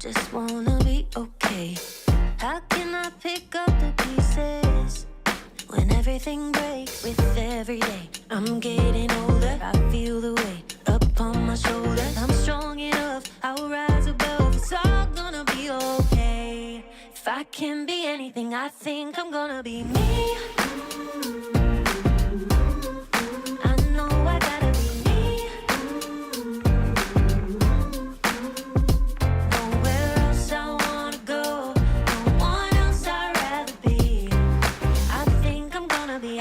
just wanna be okay. How can I pick up the pieces when everything breaks with every day? I'm getting older, I feel the weight upon my shoulders. I'm strong enough, I'll rise above. It's all gonna be okay. If I can be anything, I think I'm gonna be me. I know I gotta be me. Nowhere else I wanna go, no one else I'd rather be. I think I'm gonna be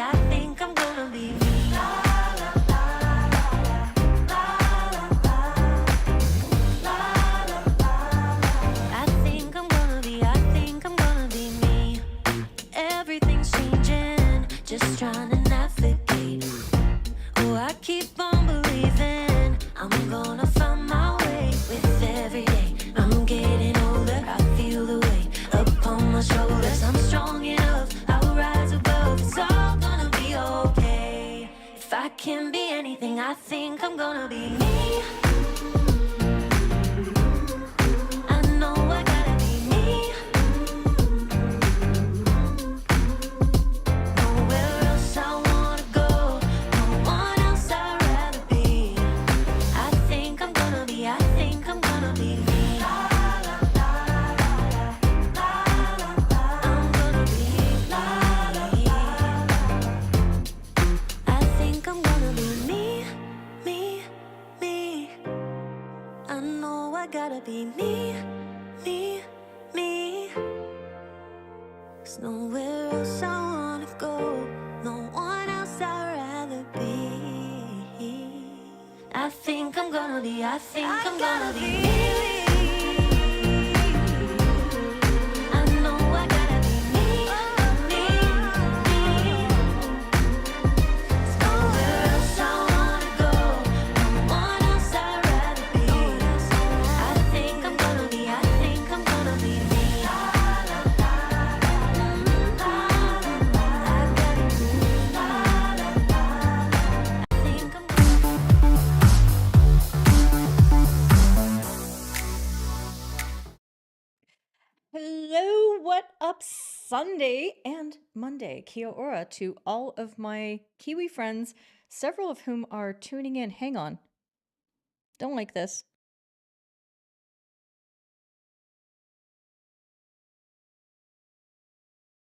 me. Everything's changing, just trying to navigate. Oh, I keep on believing I'm gonna find my way with every day. I'm getting older, I feel the weight upon my shoulders. I'm strong enough, I'll rise above. It's all gonna be okay. If I can be anything, I think I'm gonna be me. I know I gotta be me. Nowhere else I wanna go, no one else I'd rather be. I think I'm gonna be me. I'm gonna be me. I think I'm gonna be me, me, me. I know I gotta be me, me, me. 'Cause nowhere else I wanna go, no one else I'd rather be. I think I'm gonna be me. I know I gotta be me, me, me. 'Cause nowhere else I wanna go, no one else I'd rather be. I think I'm gonna be me. I think I'm gonna be me. Hello, what up, Sunday and Monday? Kia ora to all of my Kiwi friends, several of whom are tuning in. Hang on. Don't like this.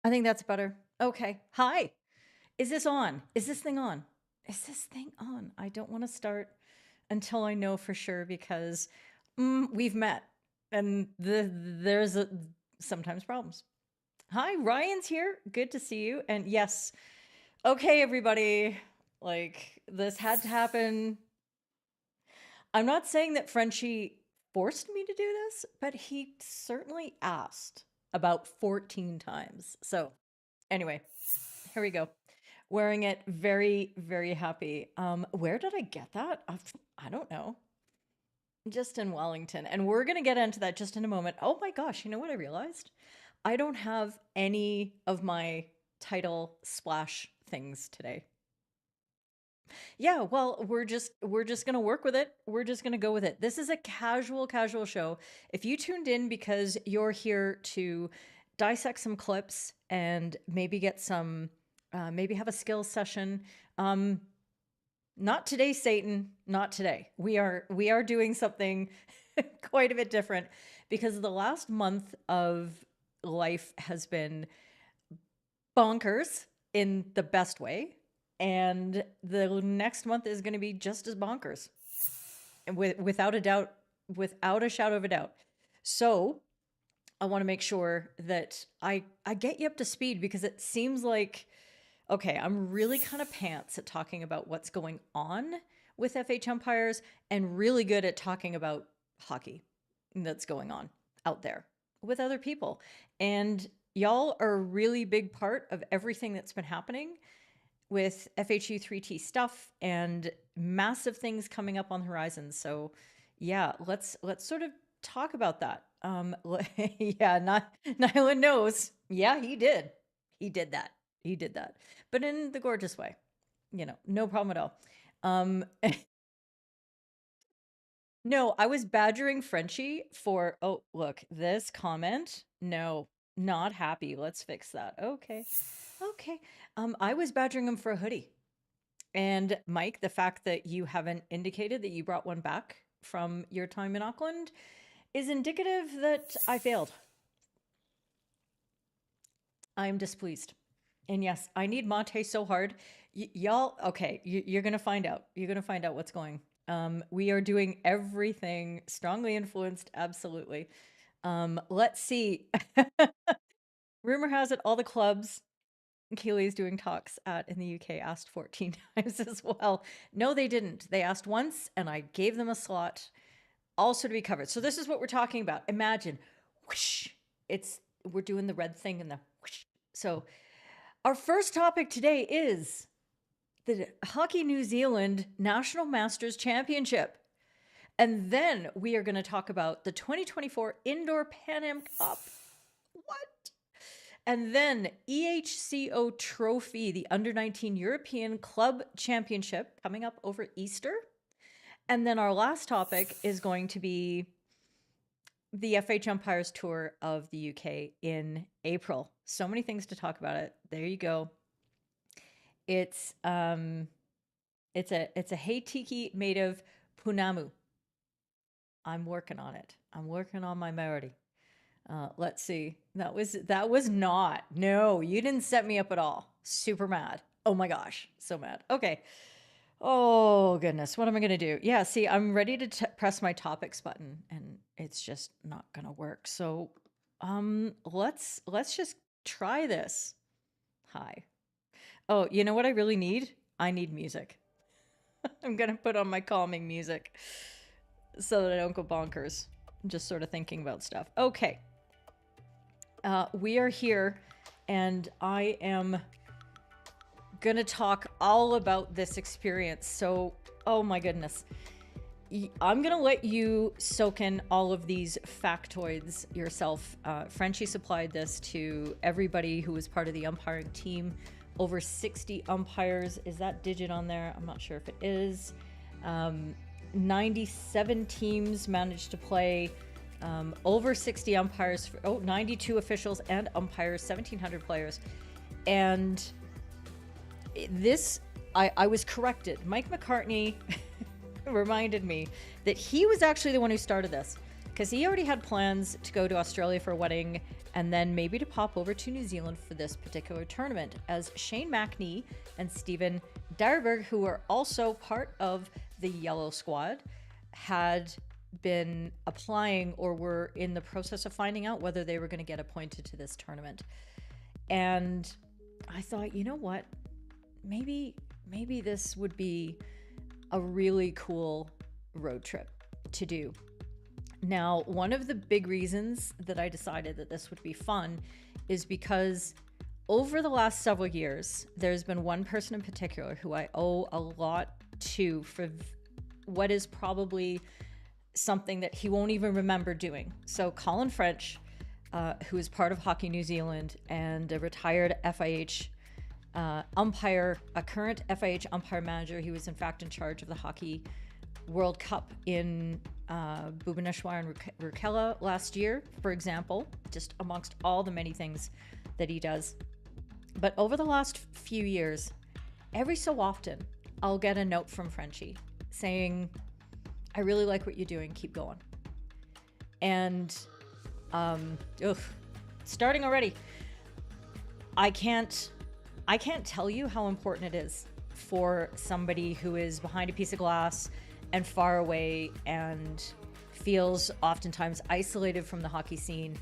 I think that's better. Okay. Hi. Is this on? Is this thing on? Is this thing on? I don't want to start until I know for sure because we've met and there's sometimes problems. Hi, Ryan's here. Good to see you. And yes, okay, everybody, like this had to happen. I'm not saying that Frenchie forced me to do this, but he certainly asked about 14 times. So anyway, here we go. Wearing it, very, very happy. Where did I get that? I don't know. Just in Wellington. And we're going to get into that just in a moment. Oh my gosh, you know what I realized? I don't have any of my title splash things today. Yeah, well, we're just going to work with it. We're just going to go with it. This is a casual show. If you tuned in because you're here to dissect some clips and maybe get some maybe have a skills session, not today, Satan, not today. We are doing something quite a bit different because the last month of life has been bonkers in the best way. And the next month is going to be just as bonkers, without a doubt, without a shadow of a doubt. So I want to make sure that I get you up to speed because it seems like, okay, I'm really kind of pants at talking about what's going on with FHumpires and really good at talking about hockey that's going on out there with other people. And y'all are a really big part of everything that's been happening with FHU 3T stuff and massive things coming up on the horizon. So yeah, let's sort of talk about that. Yeah, Nyla knows. Yeah, he did that, but in the gorgeous way, no problem at all. No, I was badgering Frenchie for, oh, look, this comment. No, not happy. Let's fix that. Okay. Okay. I was badgering him for a hoodie. And Mike, the fact that you haven't indicated that you brought one back from your time in Auckland is indicative that I failed. I am displeased. And yes, I need mate so hard. Y'all, okay, you're going to find out. You're going to find out what's going. We are doing everything strongly influenced. Absolutely. Let's see. Rumor has it all the clubs Keely's doing talks at in the UK asked 14 times as well. No, they didn't. They asked once and I gave them a slot also to be covered. So this is what we're talking about. Imagine, whoosh, we're doing the red thing and the whoosh. So our first topic today is the Hockey New Zealand National Masters Championship. And then we are going to talk about the 2024 Indoor Pan Am Cup. What? And then EHCO Trophy, the Under-19 European Club Championship coming up over Easter. And then our last topic is going to be the FHumpires tour of the UK in April. So many things to talk about it. There you go. It's a Heitiki made of punamu. I'm working on it. I'm working on my Maori. Let's see. That was not. No, you didn't set me up at all. Super mad. Oh my gosh, so mad. Okay. Oh goodness, what am I gonna do? Yeah, see, I'm ready to press my topics button, and it's just not gonna work. So, let's just try this. Hi. Oh, you know what I really need? I need music. I'm gonna put on my calming music so that I don't go bonkers. I'm just sort of thinking about stuff. Okay. We are here, and I am gonna talk all about this experience. So, oh my goodness. I'm gonna let you soak in all of these factoids yourself. Frenchie supplied this to everybody who was part of the umpiring team. Over 60 umpires. Is that digit on there? I'm not sure if it is. 97 teams managed to play. Over 60 umpires, 92 officials and umpires, 1,700 players. And this, I was corrected. Mike McCartney reminded me that he was actually the one who started this, because he already had plans to go to Australia for a wedding and then maybe to pop over to New Zealand for this particular tournament, as Shane McNee and Stephen Dyerberg, who are also part of the Yellow Squad, had been applying or were in the process of finding out whether they were going to get appointed to this tournament. And I thought, you know what, maybe this would be a really cool road trip to do. Now, one of the big reasons that I decided that this would be fun is because over the last several years, there's been one person in particular who I owe a lot to for what is probably something that he won't even remember doing. So Colin French, who is part of Hockey New Zealand and a retired FIH umpire, a current FIH umpire manager. He was in fact in charge of the Hockey World Cup in Bhubaneswar and Rurkela last year, for example, just amongst all the many things that he does. But over the last few years, every so often, I'll get a note from Frenchie saying, I really like what you're doing, keep going. And starting already, I can't tell you how important it is for somebody who is behind a piece of glass and far away and feels oftentimes isolated from the hockey scene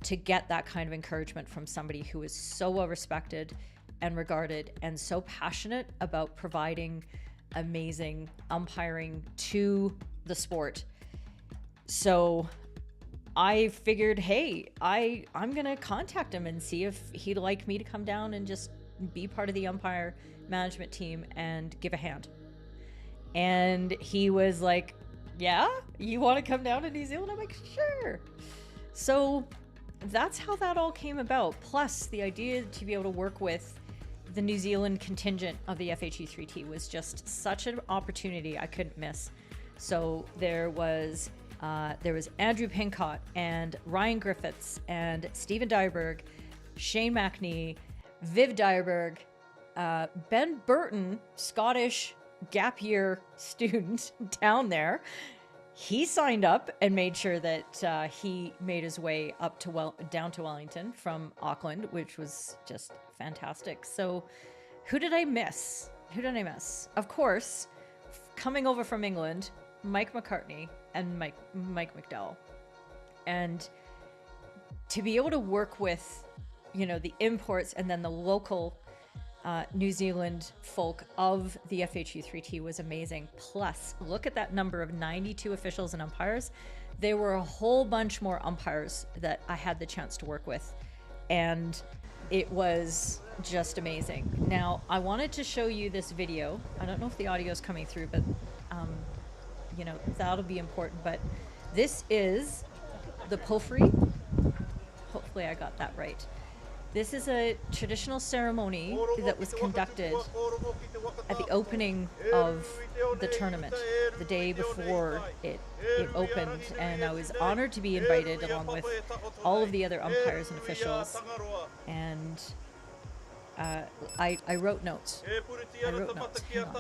to get that kind of encouragement from somebody who is so well respected and regarded and so passionate about providing amazing umpiring to the sport. So I figured, hey, I'm gonna contact him and see if he'd like me to come down and just be part of the umpire management team and give a hand. And he was like, yeah, you want to come down to New Zealand? I'm like, sure. So that's how that all came about. Plus the idea to be able to work with the New Zealand contingent of the FHU3T was just such an opportunity I couldn't miss. So there was Andrew Pincott and Ryan Griffiths and Stephen Dyerberg, Shane McCartney, Viv Dyerberg, Ben Burton, Scottish gap year student down there. He signed up and made sure that he made his way up to down to Wellington from Auckland, which was just fantastic. So who did I miss? Of course, coming over from England, Mike McCartney and Mike McDowell. And to be able to work with, the imports and then the local New Zealand folk of the FHU3T was amazing. Plus, look at that number of 92 officials and umpires. There were a whole bunch more umpires that I had the chance to work with. And it was just amazing. Now, I wanted to show you this video. I don't know if the audio is coming through, but that'll be important. But this is the Pofri. Hopefully I got that right. This is a traditional ceremony that was conducted at the opening of the tournament, the day before it opened, and I was honored to be invited along with all of the other umpires and officials, and I wrote notes. Hang on.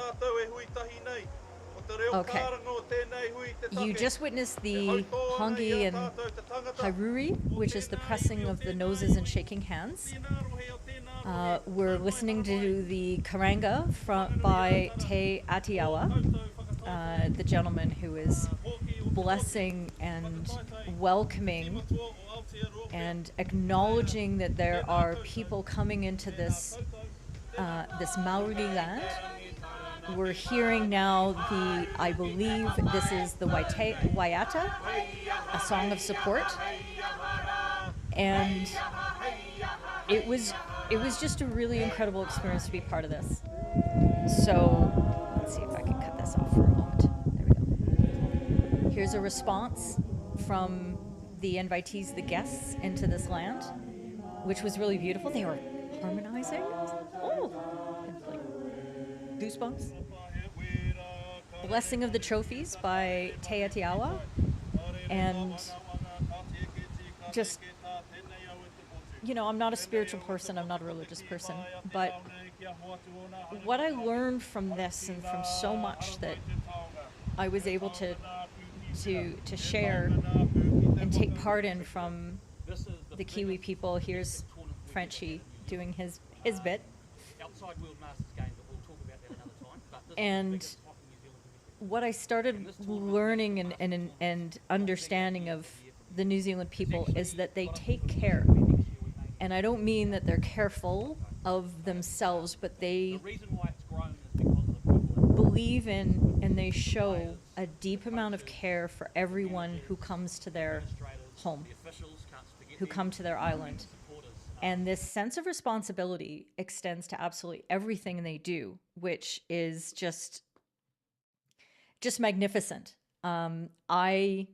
Okay. You just witnessed the Hongi and Hairuri, which is the pressing of the noses and shaking hands. We're listening to the Karanga by Te Atiawa, the gentleman who is blessing and welcoming and acknowledging that there are people coming into this Maori land. We're hearing now I believe this is the Waiata, a song of support. And it was just a really incredible experience to be part of this. So let's see if I can cut this off for a moment. There we go. Here's a response from the invitees, the guests, into this land, which was really beautiful. They were harmonizing. Oh, like goosebumps. Blessing of the Trophies by Te Atiawa. And just, I'm not a spiritual person, I'm not a religious person, but what I learned from this and from so much that I was able to share and take part in from the Kiwi people. Here's Frenchie doing his bit. And what I started learning and understanding of the New Zealand people is that they take care. And I don't mean that they're careful of themselves, but they believe in and they show a deep amount of care for everyone who comes to their home, who come to their island. And this sense of responsibility extends to absolutely everything they do, which is just magnificent. I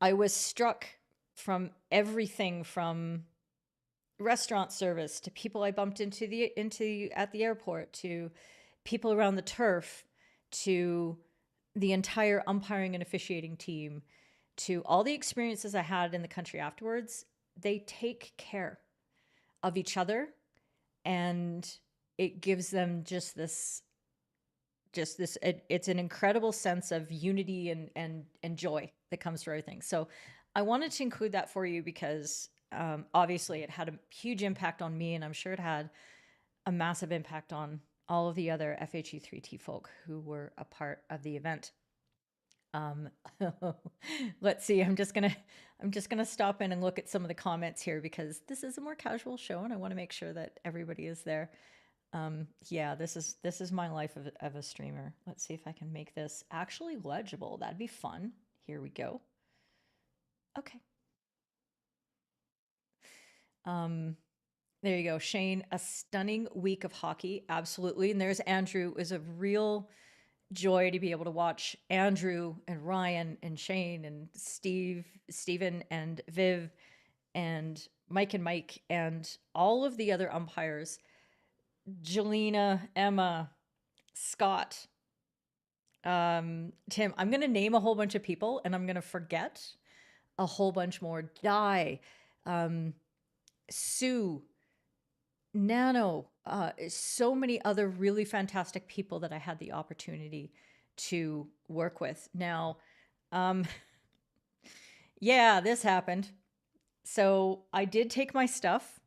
was struck from everything from restaurant service to people I bumped into at the airport, to people around the turf, to the entire umpiring and officiating team, to all the experiences I had in the country afterwards. They take care of each other, and it gives them just this it's an incredible sense of unity and joy that comes through everything. So I wanted to include that for you because obviously it had a huge impact on me, and I'm sure it had a massive impact on all of the other FHU3T folk who were a part of the event. Let's see. I'm just gonna stop in and look at some of the comments here because this is a more casual show, and I want to make sure that everybody is there. Yeah, this is my life of a streamer. Let's see if I can make this actually legible. That'd be fun. Here we go. Okay. There you go, Shane. A stunning week of hockey, absolutely. And there's Andrew. It was a real joy to be able to watch Andrew and Ryan and Shane and Stephen and Viv and Mike and all of the other umpires, Jelena, Emma, Scott, Tim, I'm going to name a whole bunch of people and I'm going to forget a whole bunch more. Di, Sue, Nano, so many other really fantastic people that I had the opportunity to work with. Now, yeah, this happened. So I did take my stuff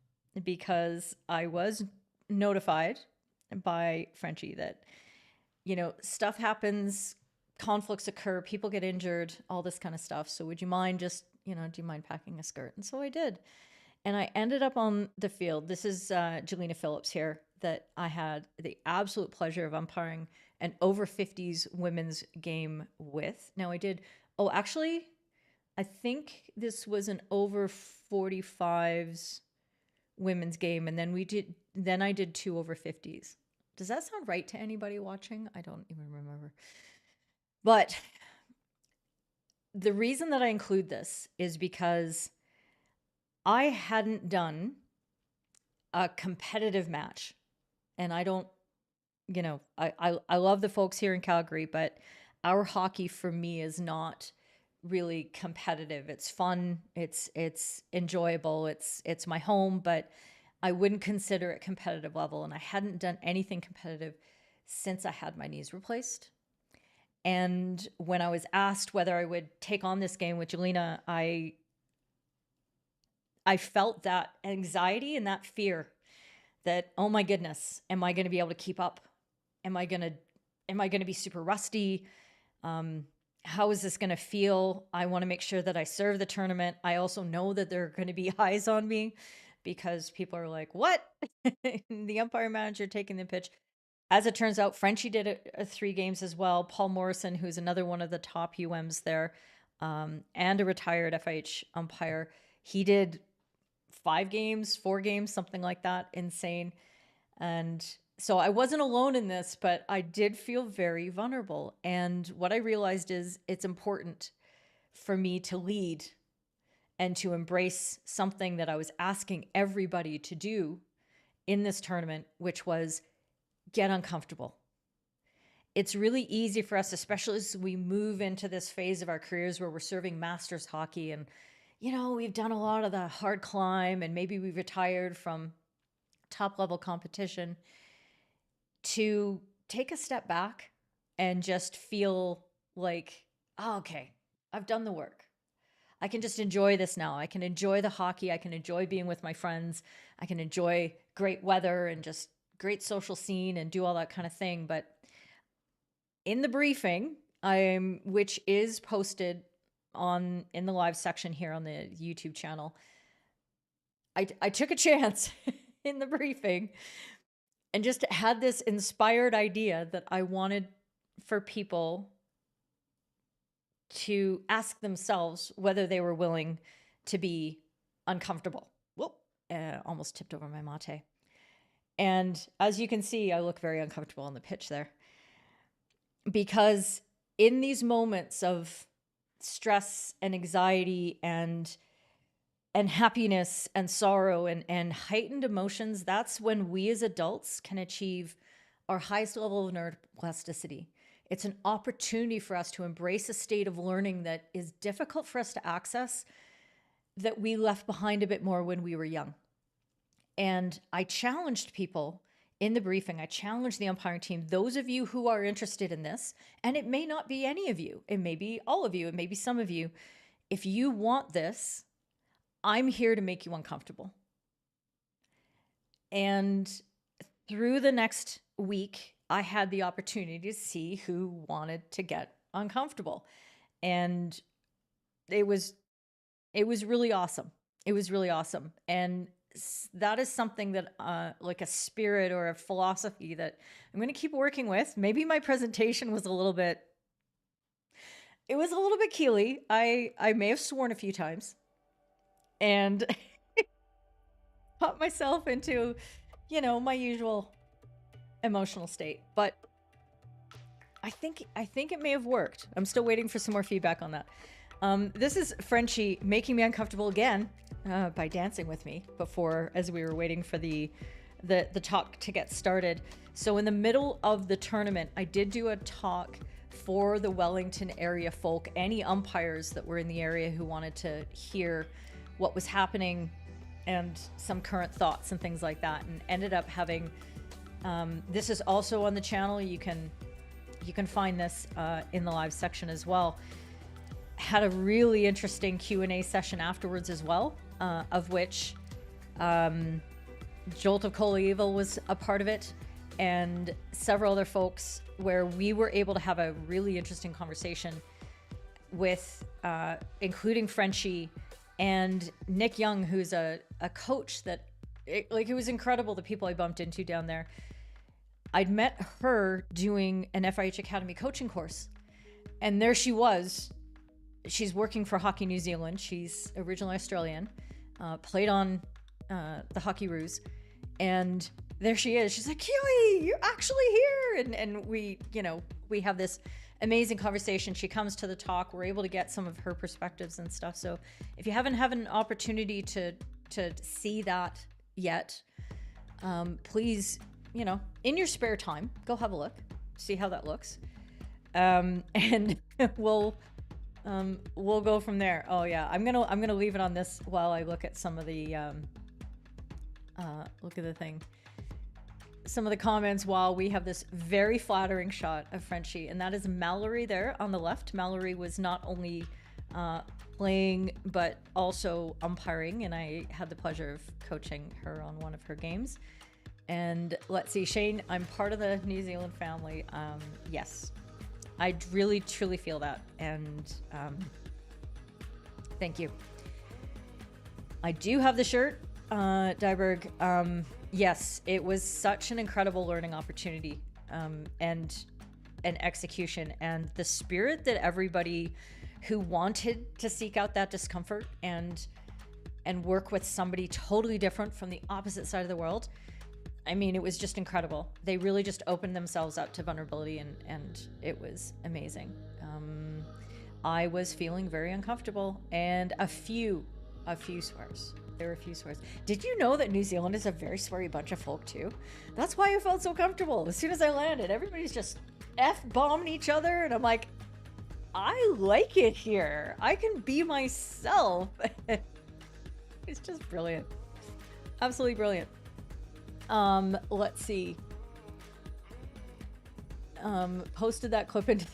because I was notified by Frenchie that, you know, stuff happens, conflicts occur, people get injured, all this kind of stuff. So would you mind just, you know, do you mind packing a skirt? And so I did. And I ended up on the field. This is Jelena Phillips here that I had the absolute pleasure of umpiring an over 50s women's game with. Now I did, oh, actually, I think this was an over 45s women's game. And then I did 2 over 50s. Does that sound right to anybody watching? I don't even remember. But the reason that I include this is because I hadn't done a competitive match. And I don't, you know, I love the folks here in Calgary, but our hockey for me is not really competitive. It's fun, it's enjoyable, it's my home, but I wouldn't consider it competitive level. And I hadn't done anything competitive since I had my knees replaced. And when I was asked whether I would take on this game with Jelena, I felt that anxiety and that fear that, oh my goodness, am I going to be able to keep up? Am I going to be super rusty? How is this going to feel? I want to make sure that I serve the tournament. I also know that there are going to be eyes on me because people are like, what? The umpire manager taking the pitch. As it turns out, Frenchie did 3 games as well. Paul Morrison, who's another one of the top UMs there, and a retired FH umpire, he did 5 games, 4 games, something like that. Insane. And so I wasn't alone in this, but I did feel very vulnerable. And what I realized is it's important for me to lead and to embrace something that I was asking everybody to do in this tournament, which was get uncomfortable. It's really easy for us, especially as we move into this phase of our careers where we're serving masters hockey and, you know, we've done a lot of the hard climb and maybe we've retired from top level competition, to take a step back and just feel like, oh, okay, I've done the work. I can just enjoy this now. I can enjoy the hockey. I can enjoy being with my friends. I can enjoy great weather and just great social scene and do all that kind of thing. But in the briefing, which is posted in the live section here on the YouTube channel, I took a chance in the briefing and just had this inspired idea that I wanted for people to ask themselves whether they were willing to be uncomfortable. Whoop, almost tipped over my mate. And as you can see, I look very uncomfortable on the pitch there. Because in these moments of stress and anxiety and happiness and sorrow and heightened emotions, that's when we as adults can achieve our highest level of neuroplasticity. It's an opportunity for us to embrace a state of learning that is difficult for us to access, that we left behind a bit more when we were young. And I challenged people in the briefing, I challenged the umpiring team, those of you who are interested in this, and it may not be any of you, it may be all of you, it may be some of you, if you want this, I'm here to make you uncomfortable. And through the next week, I had the opportunity to see who wanted to get uncomfortable. And it was really awesome. It was really awesome. And that is something that, like a spirit or a philosophy that I'm going to keep working with. Maybe my presentation was a little bit keely. I may have sworn a few times and put myself into, you know, my usual emotional state, but I think it may have worked. I'm still waiting for some more feedback on that. This is Frenchie making me uncomfortable again by dancing with me before, as we were waiting for the talk to get started. So in the middle of the tournament, I did do a talk for the Wellington area folk, any umpires that were in the area who wanted to hear what was happening and some current thoughts and things like that, and ended up having this is also on the channel. You can find this in the live section as well. Had a really interesting Q&A session afterwards as well, of which Jolt of Cola was a part of it, and several other folks, where we were able to have a really interesting conversation with including Frenchie and Nick Young, who's a coach that it was incredible, the people I bumped into down there. I'd met her doing an FIH Academy coaching course, and there she was. She's working for Hockey New Zealand. She's originally Australian, played on the Hockey Roos, and there she is. She's like, Keely, you're actually here. And we have this amazing conversation. She comes to the talk. We're able to get some of her perspectives and stuff. So if you haven't had an opportunity to see that yet, please, in your spare time, go have a look, see how that looks. And we'll go from there. Oh yeah, I'm gonna leave it on this while I look at some of the some of the comments, while we have this very flattering shot of Frenchie, and that is Mallory there on the left. Mallory was not only playing but also umpiring, and I had the pleasure of coaching her on one of her games. And let's see, Shane, I'm part of the New Zealand family. Yes, I really truly feel that, and thank you. I do have the shirt, Dyberg. Yes, it was such an incredible learning opportunity, and an execution, and the spirit that everybody who wanted to seek out that discomfort and work with somebody totally different from the opposite side of the world. I mean, it was just incredible. They really just opened themselves up to vulnerability, and it was amazing. I was feeling very uncomfortable, and a few swears. There were a few swears. Did you know that New Zealand is a very sweary bunch of folk too? That's why I felt so comfortable. As soon as I landed, everybody's just F-bombing each other, and I'm like, I like it here. I can be myself. It's just brilliant. Absolutely brilliant. Let's see. Posted that clip into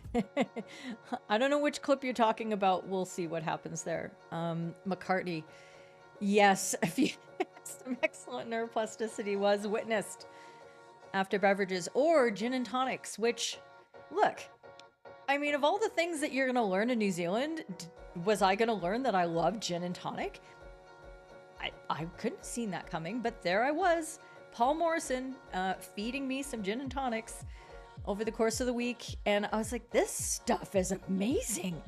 I don't know which clip you're talking about. We'll see what happens there. McCartney. Yes, some excellent neuroplasticity was witnessed after beverages or gin and tonics, which, look, I mean, of all the things that you're going to learn in New Zealand, was I going to learn that I love gin and tonic? I couldn't have seen that coming, but there I was, Paul Morrison, feeding me some gin and tonics over the course of the week, and I was like, this stuff is amazing.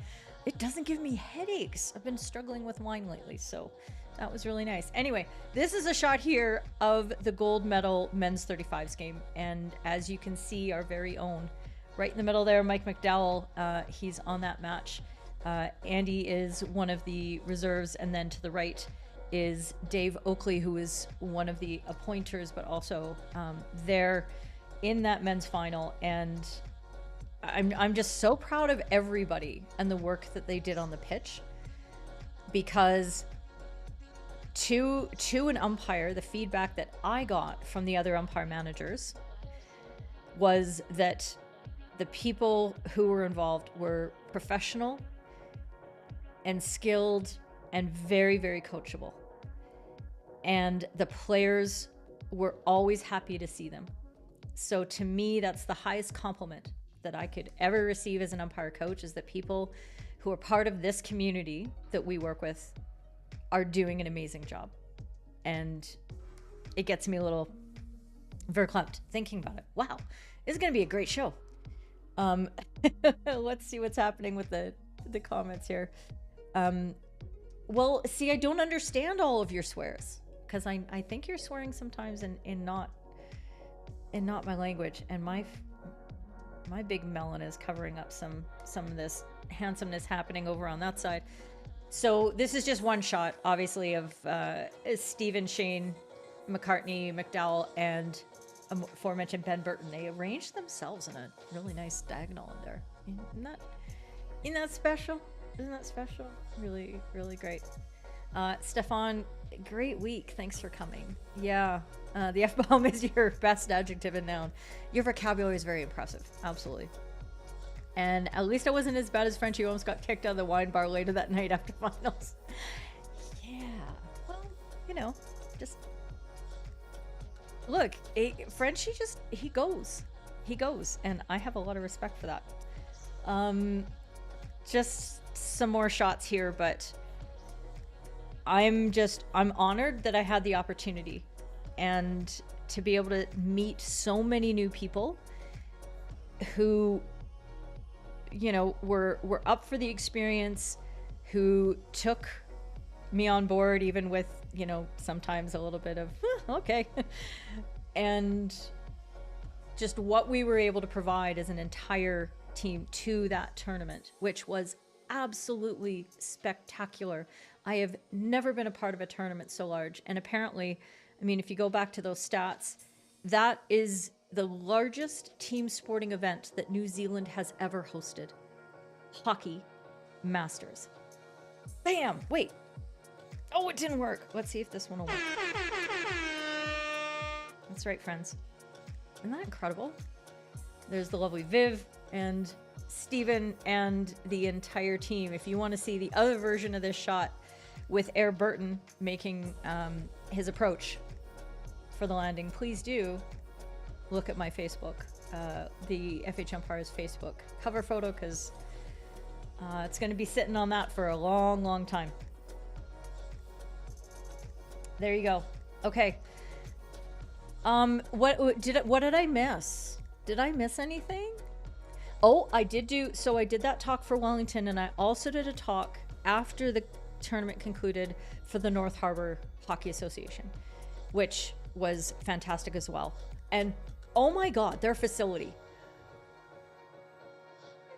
It doesn't give me headaches. I've been struggling with wine lately, so that was really nice. Anyway, this is a shot here of the gold medal men's 35s game, and as you can see, our very own, right in the middle there, Mike McDowell, he's on that match. Andy is one of the reserves, and then to the right is Dave Oakley, who is one of the appointers, but also there in that men's final. And I'm just so proud of everybody and the work that they did on the pitch, because to an umpire, the feedback that I got from the other umpire managers was that the people who were involved were professional and skilled and very, very coachable. And the players were always happy to see them. So to me, that's the highest compliment that I could ever receive as an umpire coach, is that people who are part of this community that we work with are doing an amazing job. And it gets me a little verklempt thinking about it. Wow, this is going to be a great show. Let's see what's happening with the comments here. Well, see, I don't understand all of your swears, because I think you're swearing sometimes in not my language, and my big melon is covering up some of this handsomeness happening over on that side. So this is just one shot, obviously, of Stephen, Shane, McCartney, McDowell, and aforementioned Ben Burton. They arranged themselves in a really nice diagonal in there. Isn't that special? Isn't that special? Really, really great. Stefan, great week. Thanks for coming. Yeah, the F-bomb is your best adjective and noun. Your vocabulary is very impressive. Absolutely. And at least I wasn't as bad as Frenchie, who almost got kicked out of the wine bar later that night after finals. Yeah. Well, you know, just look, Frenchie he goes. He goes. And I have a lot of respect for that. Just some more shots here, but I'm honored that I had the opportunity and to be able to meet so many new people who, you know, were up for the experience, who took me on board, even with, you know, sometimes a little bit of, okay. And just what we were able to provide as an entire team to that tournament, which was absolutely spectacular. I have never been a part of a tournament so large. And apparently, I mean, if you go back to those stats, that is the largest team sporting event that New Zealand has ever hosted. Hockey Masters. Bam! Wait. Oh, it didn't work. Let's see if this one will work. That's right, friends. Isn't that incredible? There's the lovely Viv and Steven and the entire team. If you want to see the other version of this shot with Air Burton making his approach for the landing, please do look at my Facebook, the FHumpires Facebook cover photo, because it's going to be sitting on that for a long, long time. There you go. Okay. What did I miss? Did I miss anything? Oh, I did that talk for Wellington, and I also did a talk after the tournament concluded for the North Harbour Hockey Association, which was fantastic as well. And oh my God, their facility.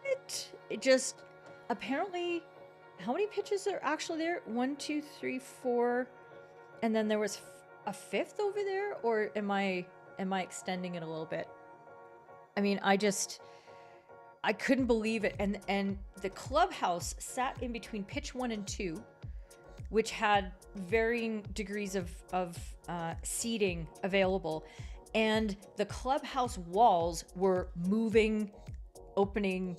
It just, apparently, how many pitches are actually there? 1, 2, 3, 4, and then there was a fifth over there, or am I extending it a little bit? I mean, I couldn't believe it. And the clubhouse sat in between pitch 1 and 2, which had varying degrees of seating available. And the clubhouse walls were moving, opening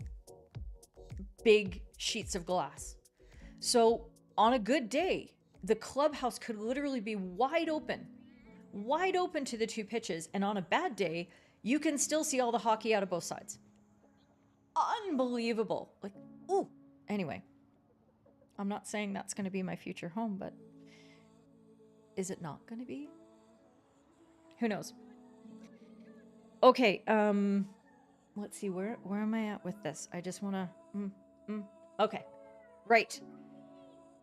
big sheets of glass. So on a good day, the clubhouse could literally be wide open to the two pitches. And on a bad day, you can still see all the hockey out of both sides. Unbelievable. Like, ooh. Anyway, I'm not saying that's going to be my future home, but is it not going to be? Who knows? Okay, let's see, where am I at with this? I just want to, okay, right.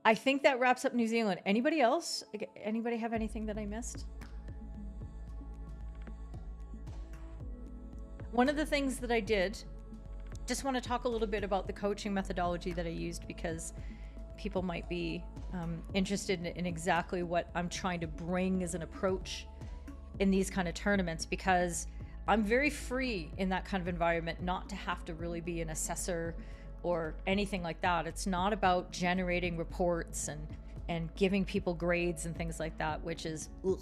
I think that wraps up New Zealand. Anybody else? Anybody have anything that I missed? One of the things that I did, just want to talk a little bit about the coaching methodology that I used, because people might be interested in exactly what I'm trying to bring as an approach in these kind of tournaments, because I'm very free in that kind of environment not to have to really be an assessor or anything like that. It's not about generating reports and giving people grades and things like that, which is, ugh,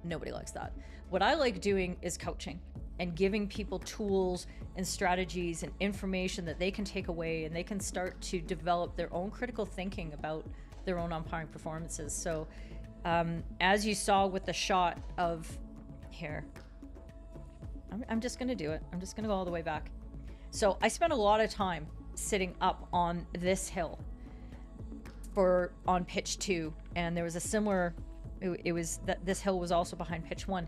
nobody likes that. What I like doing is coaching and giving people tools and strategies and information that they can take away, and they can start to develop their own critical thinking about their own umpiring performances. So as you saw with the shot of here, I'm just gonna do it. I'm just gonna go all the way back. So I spent a lot of time sitting up on this hill on pitch 2, and there was a similar, it was that this hill was also behind pitch 1,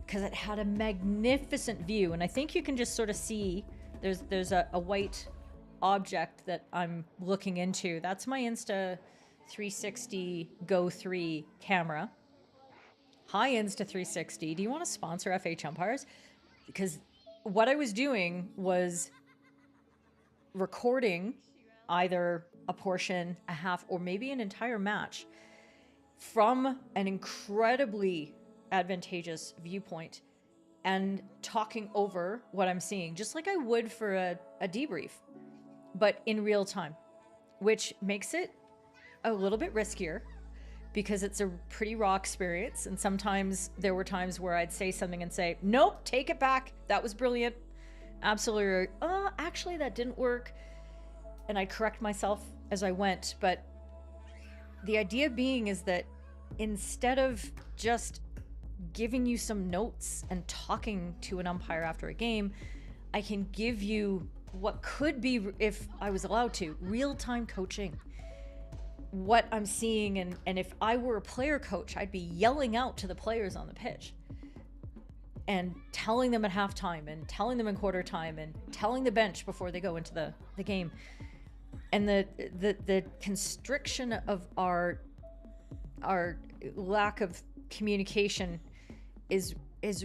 because it had a magnificent view. And I think you can just sort of see there's a white object that I'm looking into. That's my Insta 360 Go 3 camera. Hi, Insta 360. Do you want to sponsor FHumpires? Because what I was doing was recording either a portion, a half, or maybe an entire match from an incredibly advantageous viewpoint and talking over what I'm seeing, just like I would for a debrief. but in real time, which makes it a little bit riskier because it's a pretty raw experience. And sometimes there were times where I'd say something and say, nope, take it back. That was brilliant. Absolutely. Actually, that didn't work. And I'd correct myself as I went. But the idea being is that instead of just giving you some notes and talking to an umpire after a game, I can give you what could be, if I was allowed to, real-time coaching. What I'm seeing, and if I were a player coach, I'd be yelling out to the players on the pitch and telling them at halftime and telling them in quarter time and telling the bench before they go into the game. And the constriction of our lack of communication is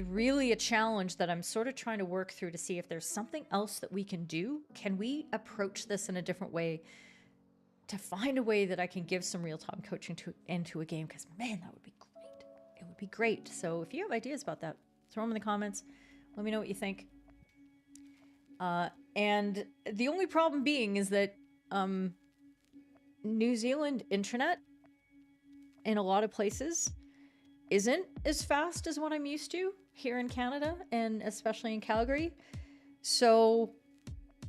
really a challenge that I'm sort of trying to work through to see if there's something else that we can do. Can we approach this in a different way to find a way that I can give some real-time coaching into a game? Because, man, that would be great. It would be great. So if you have ideas about that, throw them in the comments. Let me know what you think. And the only problem being is that New Zealand intranet in a lot of places isn't as fast as what I'm used to here in Canada, and especially in Calgary. So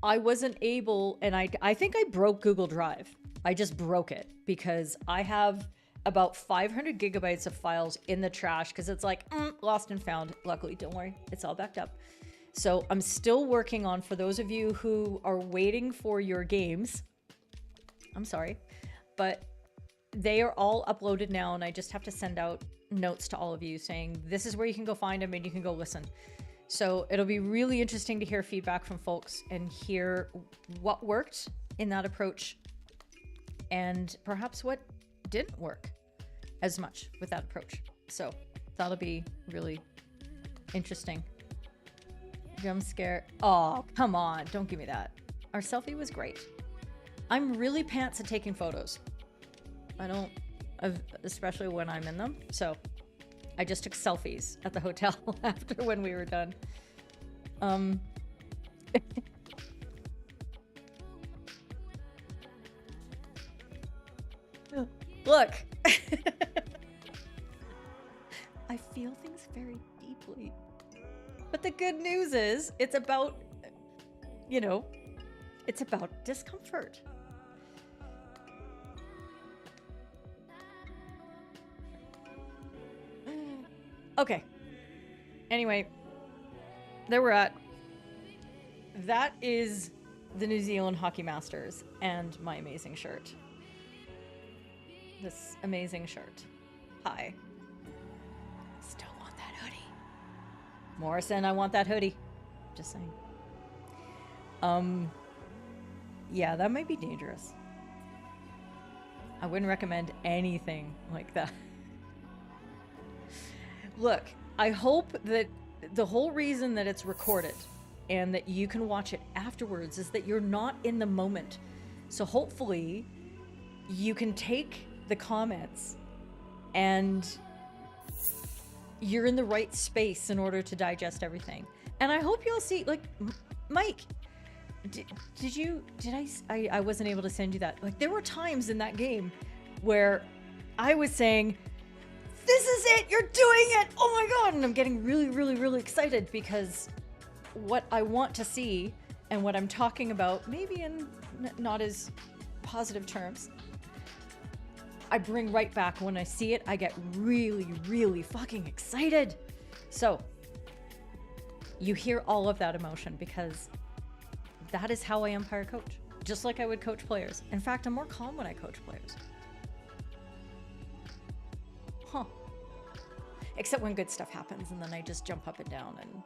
I wasn't able, and I think I broke Google Drive. I just broke it because I have about 500 gigabytes of files in the trash because it's like, lost and found. Luckily, don't worry, it's all backed up. So I'm still working on, for those of you who are waiting for your games, I'm sorry, but they are all uploaded now, and I just have to send out notes to all of you saying this is where you can go find them and you can go listen. So it'll be really interesting to hear feedback from folks and hear what worked in that approach and perhaps what didn't work as much with that approach. So that'll be really interesting. Jump scare. Oh, come on. Don't give me that. Our selfie was great. I'm really pants at taking photos. I don't, especially when I'm in them. So I just took selfies at the hotel after when we were done. Look. I feel things very deeply. But the good news is it's about, it's about discomfort. Okay. Anyway, there we're at. That is the New Zealand Hockey Masters and my amazing shirt. This amazing shirt. Hi. Still want that hoodie. Morrison, I want that hoodie. Just saying. Yeah, that might be dangerous. I wouldn't recommend anything like that. Look, I hope that the whole reason that it's recorded and that you can watch it afterwards is that you're not in the moment. So hopefully you can take the comments and you're in the right space in order to digest everything. And I hope you'll see, like, Mike, I wasn't able to send you that. Like, there were times in that game where I was saying, this is it, you're doing it, oh my God. And I'm getting really, really, really excited because what I want to see and what I'm talking about, maybe in not as positive terms, I bring right back. When I see it, I get really, really fucking excited. So you hear all of that emotion because that is how I umpire coach. Just like I would coach players. In fact, I'm more calm when I coach players. Huh. Except when good stuff happens and then I just jump up and down and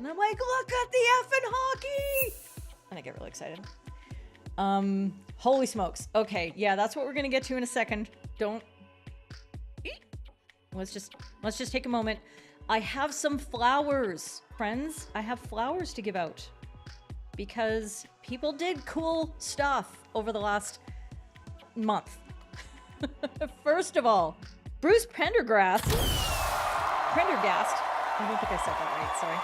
I'm like, look at the effing hockey! And I get really excited. Holy smokes. Okay, yeah, that's what we're gonna get to in a second. Don't... Let's just take a moment. I have some flowers, friends. I have flowers to give out because people did cool stuff over the last month. First of all, Bruce Prendergast. I don't think I said that right, sorry.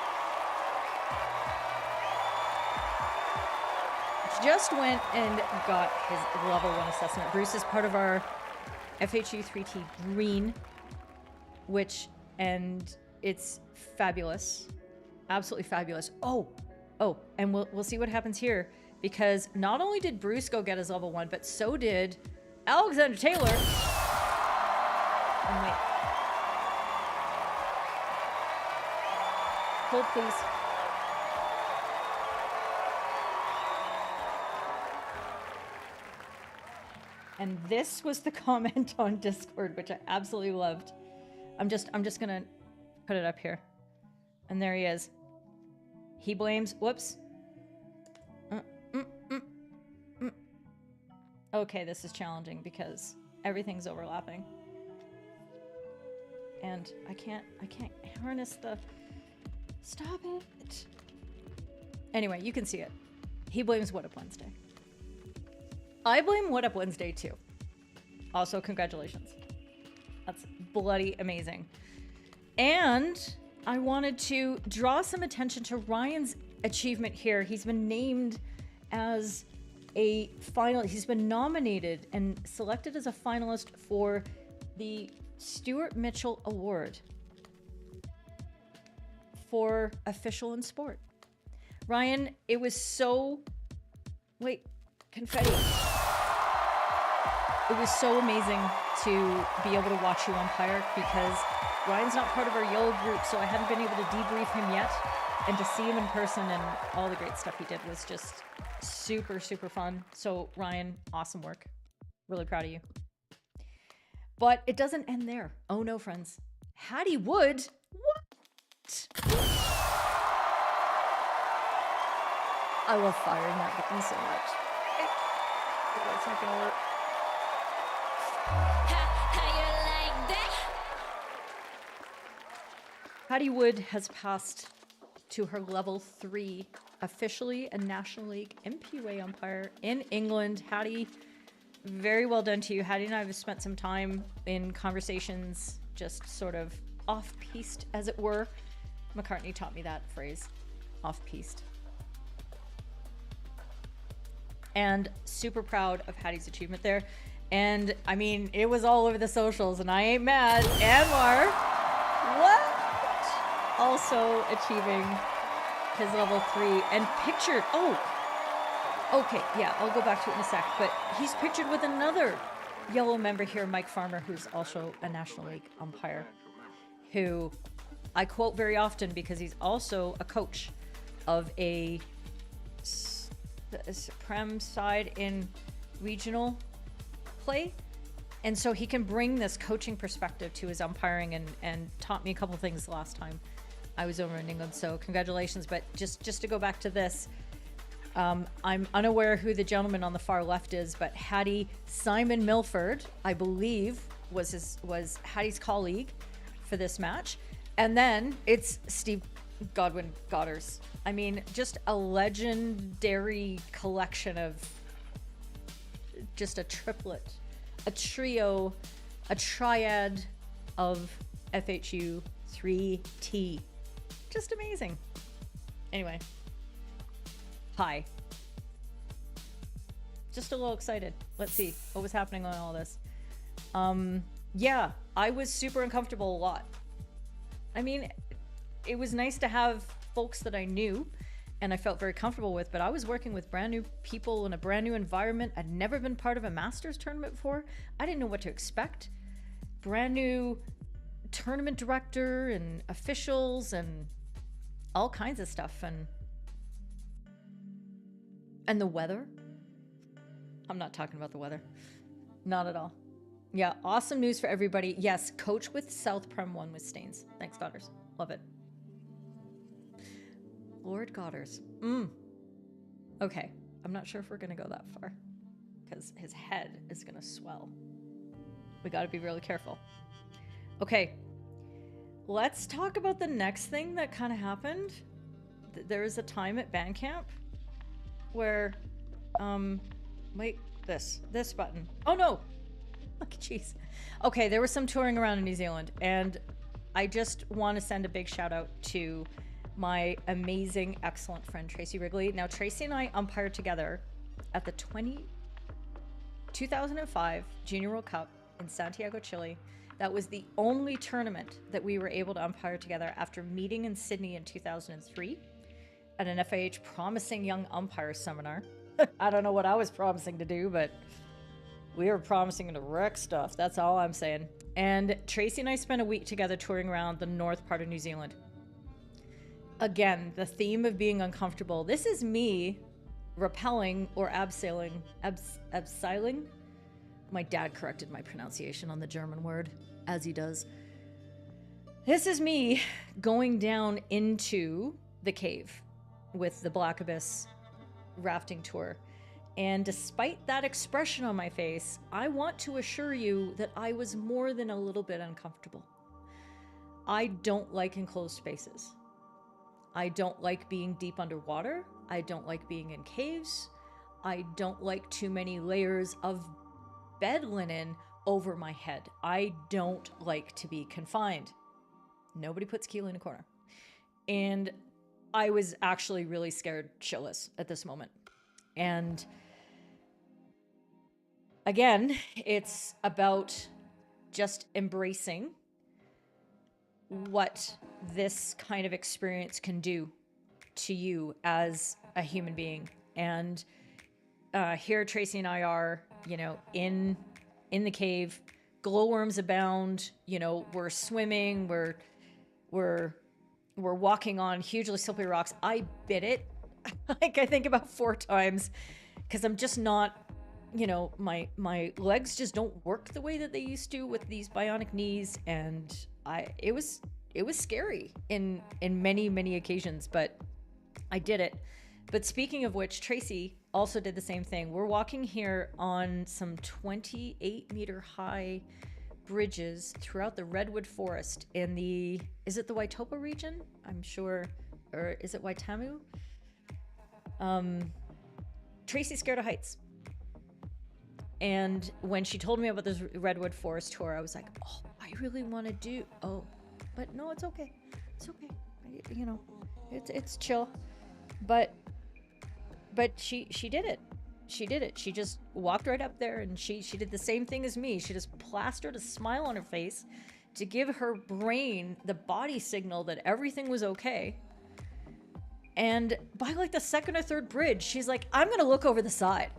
just went and got his level 1 assessment. Bruce is part of our FHU 3T Green, and it's fabulous. Absolutely fabulous. Oh, and we'll see what happens here, because not only did Bruce go get his level 1, but so did Alexander Taylor. And wait. Hold, please. And this was the comment on Discord, which I absolutely loved. I'm just gonna put it up here. And there he is. He blames, whoops. Okay, this is challenging because everything's overlapping. And I can't harness the, stop it. Anyway, you can see it. He blames What Up Wednesday. I blame What Up Wednesday too. Also, congratulations. That's bloody amazing. And I wanted to draw some attention to Ryan's achievement here. He's been named as a final. He's been nominated and selected as a finalist for the Stuart Mitchell Award for Official in Sport. Ryan, it was so... Wait, confetti. It was so amazing to be able to watch you umpire, because Ryan's not part of our yellow group, so I hadn't been able to debrief him yet. And to see him in person and all the great stuff he did was just super, super fun. So Ryan, awesome work. Really proud of you. But it doesn't end there. Oh no, friends. Hattie Wood? What? I love firing that button so much. That's not gonna work. Hattie Wood has passed to her level 3, officially a National League MPUA umpire in England. Hattie, very well done to you. Hattie and I have spent some time in conversations, just sort of off-piste, as it were. McCartney taught me that phrase, off-piste. And super proud of Hattie's achievement there. And I mean, it was all over the socials, and I ain't mad. Anwar, what? Also achieving his level 3 and pictured. Oh, okay, yeah, I'll go back to it in a sec. But he's pictured with another yellow member here, Mike Farmer, who's also a National League umpire, who I quote very often because he's also a coach of a Prem side in regional play. And so he can bring this coaching perspective to his umpiring, and taught me a couple things last time I was over in England. So congratulations. But just to go back to this, I'm unaware who the gentleman on the far left is, but Hattie Simon Milford, I believe, was Hattie's colleague for this match. And then it's Steve Godwin Godders. I mean, just a legendary collection of just a triplet, a trio, a triad of FHU 3T. Just amazing. Anyway. Hi. Just a little excited. Let's see what was happening on all this. Yeah, I was super uncomfortable a lot. I mean, it was nice to have folks that I knew and I felt very comfortable with, but I was working with brand new people in a brand new environment. I'd never been part of a Masters tournament before. I didn't know what to expect. Brand new tournament director and officials and all kinds of stuff. And the weather. I'm not talking about the weather. Not at all. Yeah, awesome news for everybody. Yes, coach with South Prem 1 with Staines. Thanks, Godders. Love it. Lord Godders. Okay, I'm not sure if we're going to go that far because his head is going to swell. We got to be really careful. Okay, let's talk about the next thing that kind of happened. There was a time at band camp where, wait, this button. Oh no, jeez. Okay, there was some touring around in New Zealand, and I just want to send a big shout out to my amazing, excellent friend Tracy Wrigley. Now, Tracy and I umpired together at the 2005 Junior World Cup in Santiago, Chile. That was the only tournament that we were able to umpire together after meeting in Sydney in 2003 at an FH Promising Young Umpire seminar. I don't know what I was promising to do, but we were promising to wreck stuff. That's all I'm saying. And Tracy and I spent a week together touring around the north part of New Zealand. Again, the theme of being uncomfortable. This is me rappelling or abseiling. Abseiling? My dad corrected my pronunciation on the German word, as he does. This is me going down into the cave with the Black Abyss rafting tour. And despite that expression on my face, I want to assure you that I was more than a little bit uncomfortable. I don't like enclosed spaces. I don't like being deep underwater. I don't like being in caves. I don't like too many layers of bed linen over my head. I don't like to be confined. Nobody puts Keely in a corner. And I was actually really scared shitless at this moment. And again, it's about just embracing what this kind of experience can do to you as a human being. And here Tracy and I are, you know, in the cave, glowworms abound, you know, we're swimming, we're walking on hugely slippery rocks. I bit it like I think about 4 times because I'm just not, you know, my legs just don't work the way that they used to with these bionic knees, and it was scary in many occasions, but I did it. But speaking of which, Tracy also did the same thing. We're walking here on some 28-meter high bridges throughout the redwood forest in is it the Waitopa region? I'm sure, or is it Waitamu? Tracy's scared of heights. And when she told me about this redwood forest tour, I was like, oh, I really want to do, but no, it's okay. It's okay. You know, it's chill. But she did it. She did it. She just walked right up there and she did the same thing as me. She just plastered a smile on her face to give her brain the body signal that everything was okay. And by like the second or third bridge, she's like, I'm going to look over the side.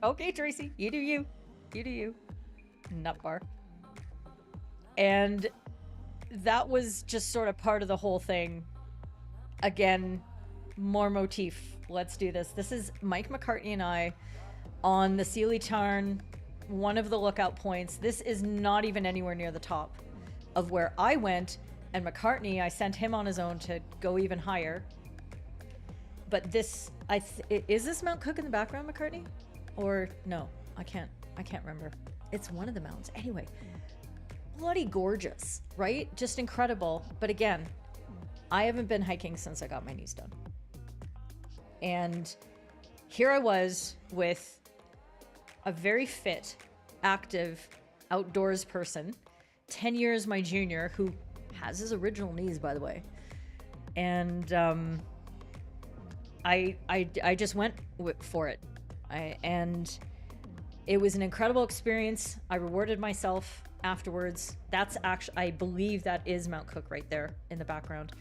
Okay, Tracy, you do you. You do you. Nut bar. And that was just sort of part of the whole thing. Again, more motif. Let's do this. This is Mike McCartney and I on the Sealy Tarn, one of the lookout points. This is not even anywhere near the top of where I went. And McCartney, I sent him on his own to go even higher. But this, is this Mount Cook in the background, McCartney? Or no, I can't remember. It's one of the mountains. Anyway, bloody gorgeous, right? Just incredible. But again, I haven't been hiking since I got my knees done. And here I was with a very fit, active, outdoors person, 10 years my junior, who has his original knees, by the way. And I just went for it. And it was an incredible experience. I rewarded myself afterwards. That's actually, I believe that is Mount Cook right there in the background.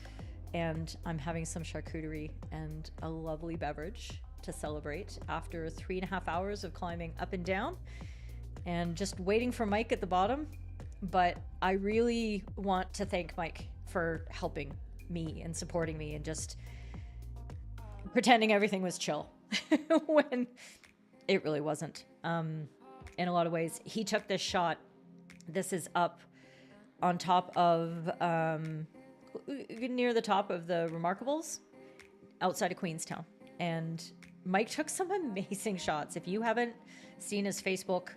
And I'm having some charcuterie and a lovely beverage to celebrate after 3.5 hours of climbing up and down and just waiting for Mike at the bottom. But I really want to thank Mike for helping me and supporting me and just pretending everything was chill when it really wasn't. In a lot of ways, he took this shot. This is up on top of, near the top of the Remarkables outside of Queenstown. And Mike took some amazing shots. If you haven't seen his Facebook,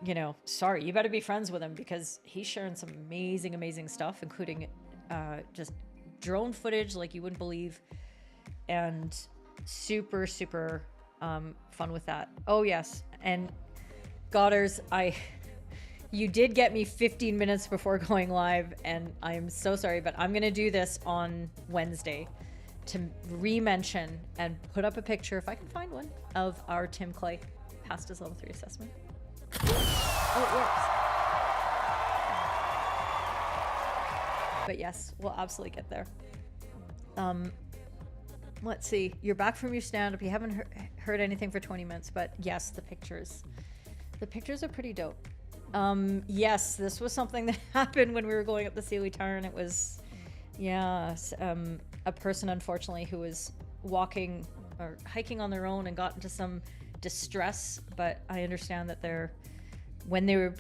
you know, sorry, you better be friends with him because he's sharing some amazing stuff, including just drone footage like you wouldn't believe, and super fun with that. Oh yes, and Godders, you did get me 15 minutes before going live, and I'm so sorry, but I'm gonna do this on Wednesday to re-mention and put up a picture, if I can find one, of our Tim Clay passed his level 3 assessment. Oh, it works. But yes, we'll absolutely get there. Let's see. You're back from your stand-up. You haven't heard anything for 20 minutes, but yes, the pictures are pretty dope. Yes, this was something that happened when we were going up the Sealy Tarn. It was, yeah, a person, unfortunately, who was walking or hiking on their own and got into some distress, but I understand that by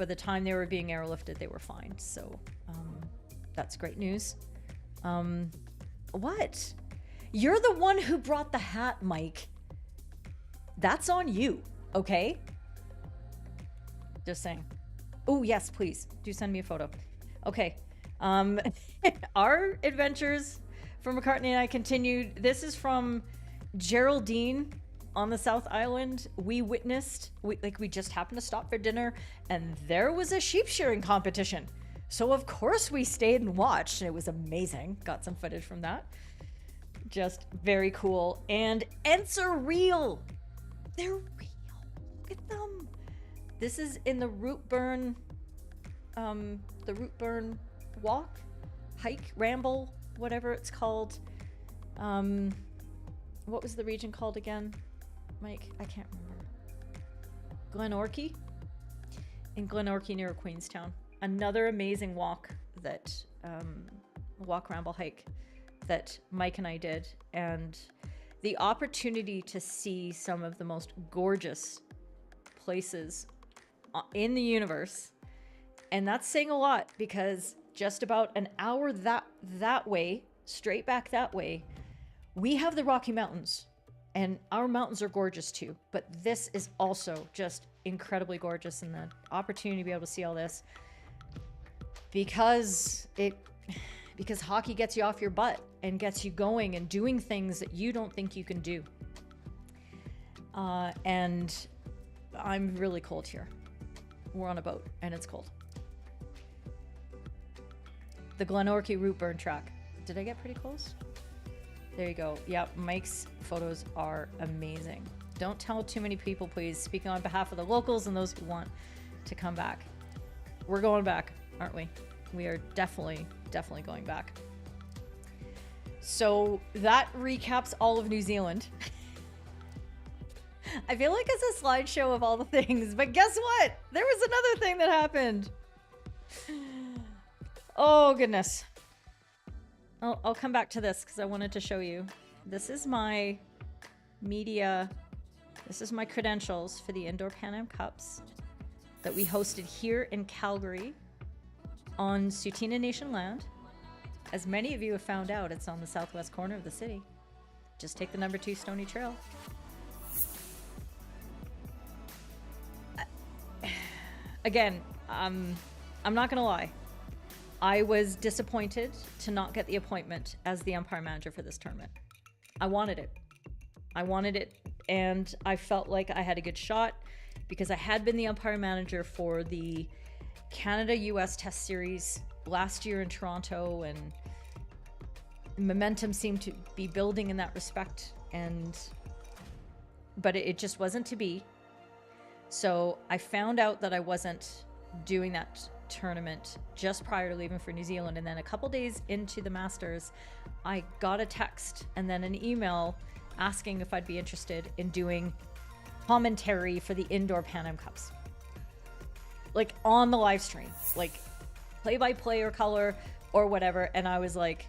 the time they were being airlifted, they were fine. So that's great news. What? You're the one who brought the hat, Mike. That's on you, okay? Just saying. Oh, yes, please. Do send me a photo. Okay. Our adventures from McCartney and I continued. This is from Geraldine on the South Island. We witnessed, we just happened to stop for dinner, and there was a sheep shearing competition. So of course we stayed and watched, and it was amazing. Got some footage from that. Just very cool. And Ents are real. They're real. Look at them. This is in the Rootburn walk, hike, ramble, whatever it's called. What was the region called again, Mike? I can't remember. Glenorchy? In Glenorchy near Queenstown. Another amazing walk that, walk, ramble, hike that Mike and I did. And the opportunity to see some of the most gorgeous places in the universe. And that's saying a lot, because just about an hour that way, straight back that way, we have the Rocky Mountains, and our mountains are gorgeous too, but this is also just incredibly gorgeous, and the opportunity to be able to see all this because hockey gets you off your butt and gets you going and doing things that you don't think you can do. And I'm really cold here. We're on a boat and it's cold. The Glenorchy Rootburn track. Did I get pretty close? There you go. Yep, Mike's photos are amazing. Don't tell too many people, please. Speaking on behalf of the locals and those who want to come back. We're going back, aren't we? We are definitely going back. So that recaps all of New Zealand. I feel like it's a slideshow of all the things, but guess what? There was another thing that happened. Oh, goodness. I'll come back to this because I wanted to show you. This is my media. This is my credentials for the Indoor Pan Am Cups that we hosted here in Calgary on Tsuut'ina Nation land. As many of you have found out, it's on the southwest corner of the city. Just take the number 2 Stony Trail. Again, I'm not gonna lie. I was disappointed to not get the appointment as the umpire manager for this tournament. I wanted it, and I felt like I had a good shot because I had been the umpire manager for the Canada-US Test Series last year in Toronto, and momentum seemed to be building in that respect, but it just wasn't to be. So I found out that I wasn't doing that tournament just prior to leaving for New Zealand, and then a couple days into the Masters I got a text and then an email asking if I'd be interested in doing commentary for the Indoor Pan Am Cups, like on the live stream, like play-by-play or color or whatever. And I was like,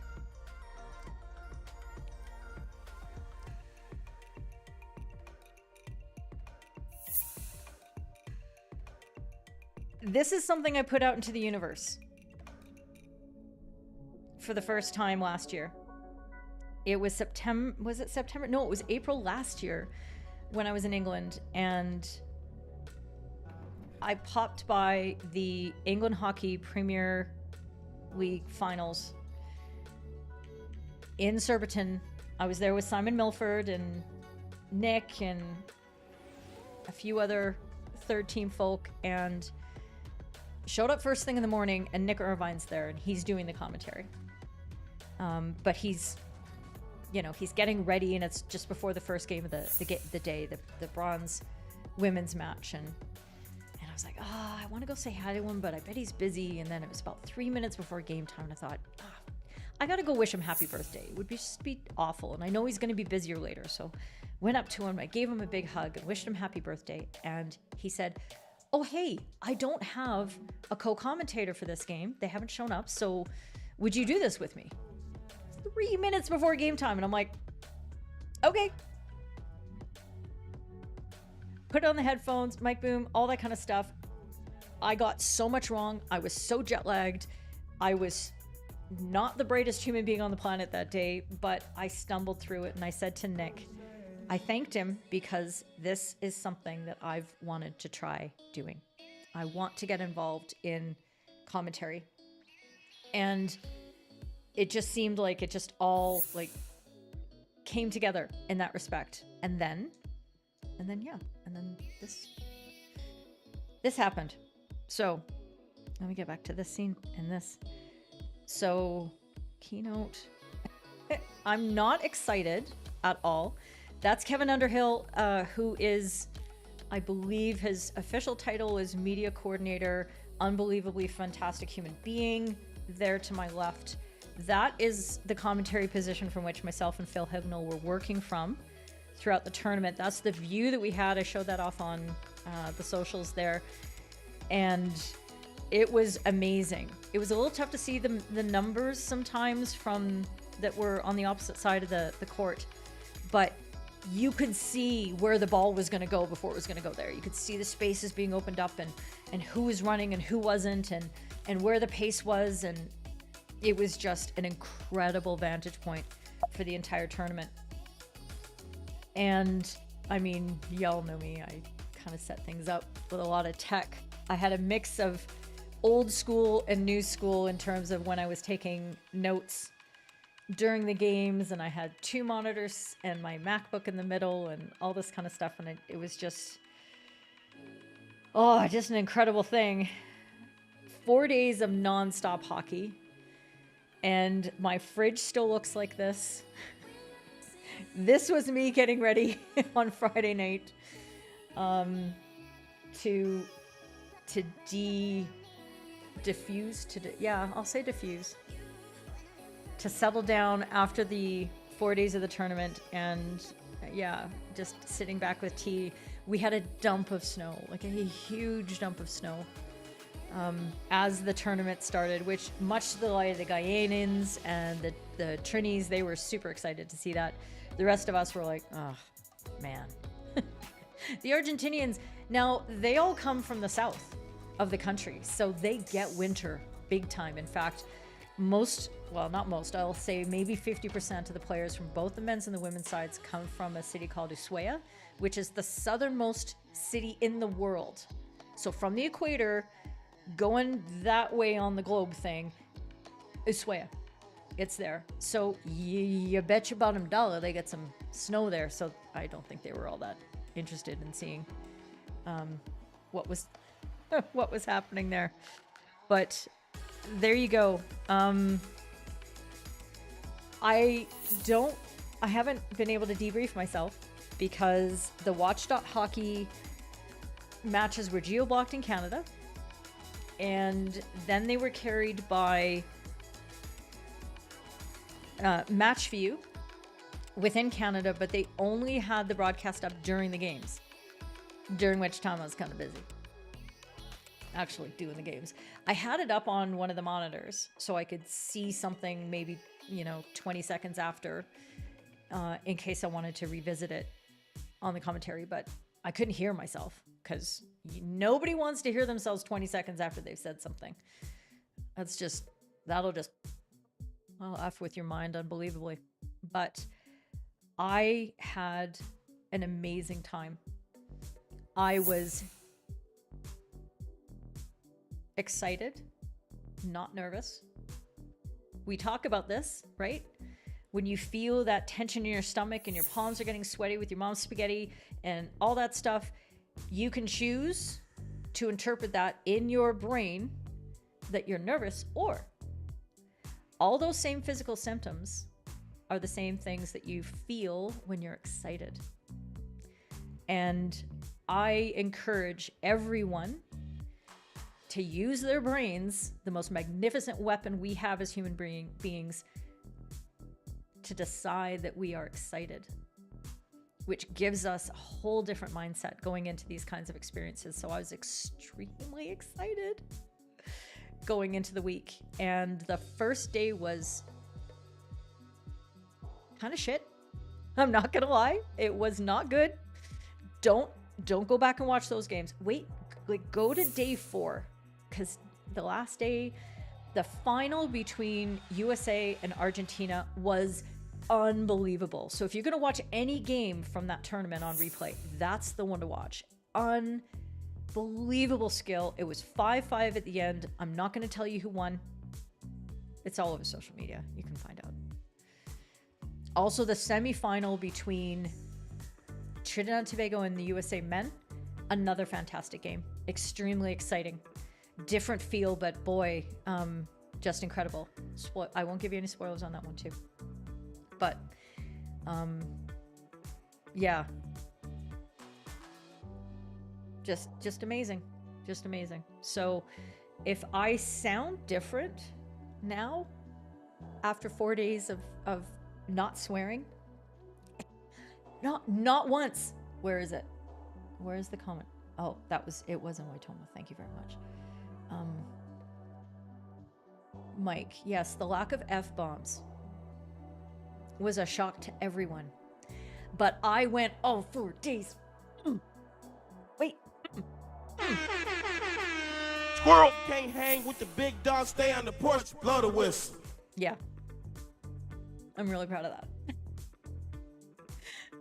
this is something I put out into the universe for the first time last year. It was September, was it September? No, it was April last year when I was in England, and I popped by the England Hockey Premier League finals in Surbiton. I was there with Simon Milford and Nick and a few other third team folk, and showed up first thing in the morning, and Nick Irvine's there and he's doing the commentary. But he's you know, he's getting ready, and it's just before the first game of the day, the bronze women's match. And I was like, I want to go say hi to him, but I bet he's busy. And then it was about 3 minutes before game time, and I thought, I got to go wish him happy birthday. It would just be awful. And I know he's going to be busier later. So went up to him, I gave him a big hug and wished him happy birthday. And he said, oh, hey, I don't have a co-commentator for this game. They haven't shown up. So would you do this with me? 3 minutes before game time. And I'm like, okay. Put on the headphones, mic boom, all that kind of stuff. I got so much wrong. I was so jet lagged. I was not the brightest human being on the planet that day, but I stumbled through it. And I said to Nick, I thanked him because this is something that I've wanted to try doing. I want to get involved in commentary. And it just seemed like it just all like came together in that respect. And then this happened. So let me get back to this scene and this. So keynote, I'm not excited at all. That's Kevin Underhill, who is, I believe his official title is media coordinator, unbelievably fantastic human being there to my left. That is the commentary position from which myself and Phil Hignell were working from throughout the tournament. That's the view that we had. I showed that off on the socials there. And it was amazing. It was a little tough to see the numbers sometimes from that were on the opposite side of the court. But you could see where the ball was going to go before it was going to go there. You could see the spaces being opened up and who was running and who wasn't and where the pace was. And it was just an incredible vantage point for the entire tournament. And I mean, y'all know me. I kind of set things up with a lot of tech. I had a mix of old school and new school in terms of when I was taking notes during the games, and I had 2 monitors and my MacBook in the middle and all this kind of stuff. And it was just an incredible thing. 4 days of nonstop hockey. And my fridge still looks like this. This was me getting ready on Friday night to diffuse, to settle down after the 4 days of the tournament. And just sitting back with tea. We had a dump of snow, like a huge dump of snow as the tournament started, which much to the delight of the Guyanans and the Trinis, they were super excited to see that. The rest of us were like, oh, man. The Argentinians, now, they all come from the south of the country, so they get winter big time. In fact, I'll say maybe 50% of the players from both the men's and the women's sides come from a city called Ushuaia, which is the southernmost city in the world. So from the equator, going that way on the globe thing, Ushuaia. It's there. So you bet your bottom dollar they get some snow there. So I don't think they were all that interested in seeing what was happening there. But there you go. I haven't been able to debrief myself because the Watch.Hockey matches were geo-blocked in Canada. And then they were carried by MatchView within Canada, but they only had the broadcast up during the games, during which time I was kind of busy actually doing the games. I had it up on one of the monitors so I could see something maybe 20 seconds after in case I wanted to revisit it on the commentary, but I couldn't hear myself because nobody wants to hear themselves 20 seconds after they've said something. That'll F with your mind unbelievably. But I had an amazing time. I was excited, not nervous. We talk about this, right? When you feel that tension in your stomach and your palms are getting sweaty with your mom's spaghetti and all that stuff, you can choose to interpret that in your brain that you're nervous, or all those same physical symptoms are the same things that you feel when you're excited. And I encourage everyone to use their brains, the most magnificent weapon we have as human beings, to decide that we are excited, which gives us a whole different mindset going into these kinds of experiences. So I was extremely excited going into the week. And the first day was kind of shit. I'm not gonna lie. It was not good. Don't go back and watch those games. Wait, like go to day 4, because the last day, the final between USA and Argentina was unbelievable. So if you're gonna watch any game from that tournament on replay, that's the one to watch. Unbelievable skill. It was 5-5 at the end. I'm not gonna tell you who won. It's all over social media. You can find out. Also, the semifinal between Trinidad and Tobago and the USA men, another fantastic game. Extremely exciting. Different feel, but boy, just incredible. I won't give you any spoilers on that one too. But, yeah. Just amazing. Just amazing. So if I sound different now, after 4 days of not swearing, not once. Where is it? Where is the comment? Oh, it was in Waitoma. Thank you very much. Mike, yes, the lack of F-bombs was a shock to everyone. But I went, 4 days. Wait. Squirrel can't hang with the big dog, stay on the porch, blow the whistle. Yeah. I'm really proud of that.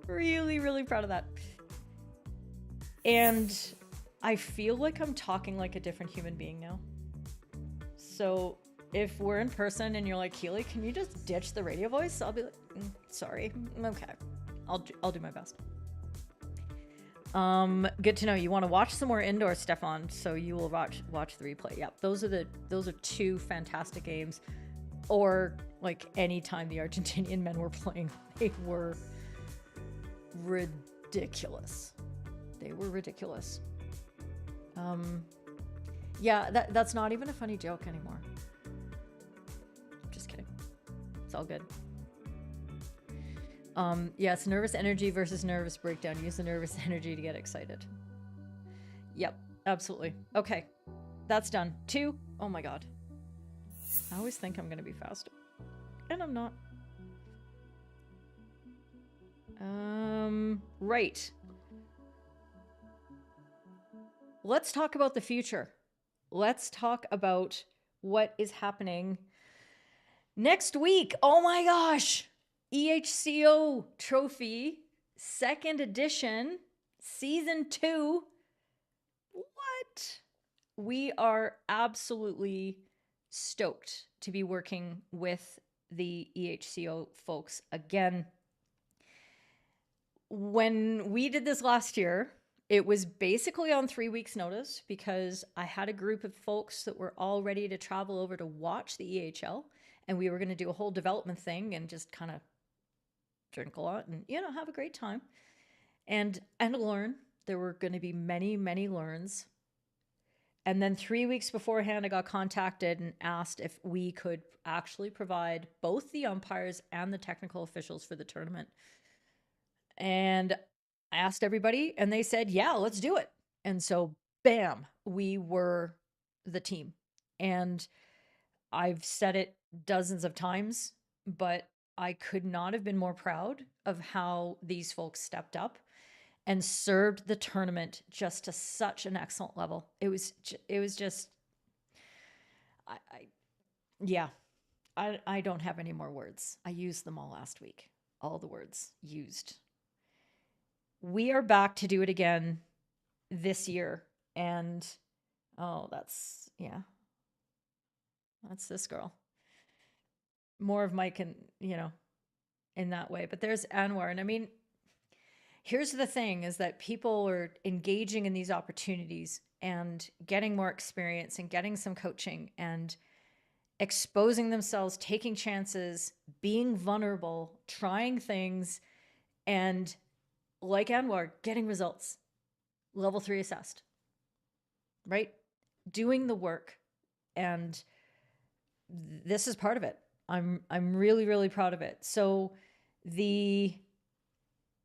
Really, really proud of that. And I feel like I'm talking like a different human being now. So if we're in person and you're like, Keely, can you just ditch the radio voice? I'll be like, sorry. Okay. I'll do my best. Good to know. You want to watch some more indoor, Stefan, so you will watch the replay. Yep. Those are 2 fantastic games. Or like any time the Argentinian men were playing, they were ridiculous. They were ridiculous. Yeah, that's not even a funny joke anymore. Just kidding. It's all good. Yes, nervous energy versus nervous breakdown. Use the nervous energy to get excited. Yep, absolutely. Okay, that's done. 2. Oh my god. I always think I'm going to be faster. And I'm not. Right. Let's talk about the future. Let's talk about what is happening next week. Oh my gosh. EHCO Trophy, 2nd edition, Season 2. What? We are absolutely stoked to be working with the EHCO folks again. When we did this last year, it was basically on 3 weeks' notice because I had a group of folks that were all ready to travel over to watch the EHL, and we were going to do a whole development thing and just kind of drink a lot and, have a great time and learn. There were going to be many, many learns. And then 3 weeks beforehand, I got contacted and asked if we could actually provide both the umpires and the technical officials for the tournament. And I asked everybody and they said, yeah, let's do it. And so, bam, we were the team. And I've said it dozens of times, but I could not have been more proud of how these folks stepped up and served the tournament just to such an excellent level. It was just, I don't have any more words. I used them all last week. All the words used. We are back to do it again this year. And, that's this girl. More of Mike and, in that way. But there's Anwar. And I mean, here's the thing is that people are engaging in these opportunities and getting more experience and getting some coaching. And exposing themselves, taking chances, being vulnerable, trying things, and like Anwar, getting results. Level 3 assessed, right? Doing the work. And this is part of it. I'm really, really proud of it. So the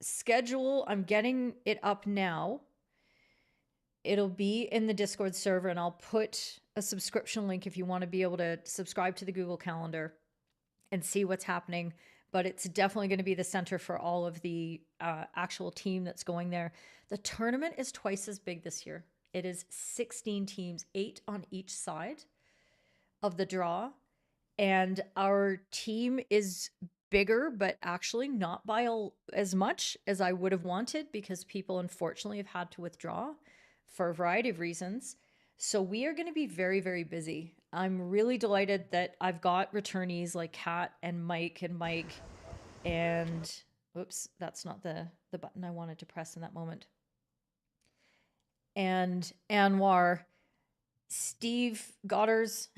schedule, I'm getting it up now. It'll be in the Discord server, and I'll put a subscription link if you want to be able to subscribe to the Google Calendar and see what's happening. But it's definitely going to be the center for all of the actual team that's going there. The tournament is twice as big this year. It is 16 teams, 8 on each side of the draw. And our team is bigger, but actually not by as much as I would have wanted, because people unfortunately have had to withdraw for a variety of reasons. So we are going to be very, very busy. I'm really delighted that I've got returnees like Kat and Mike and oops, that's not the button I wanted to press in that moment. And Anwar, Steve Godders,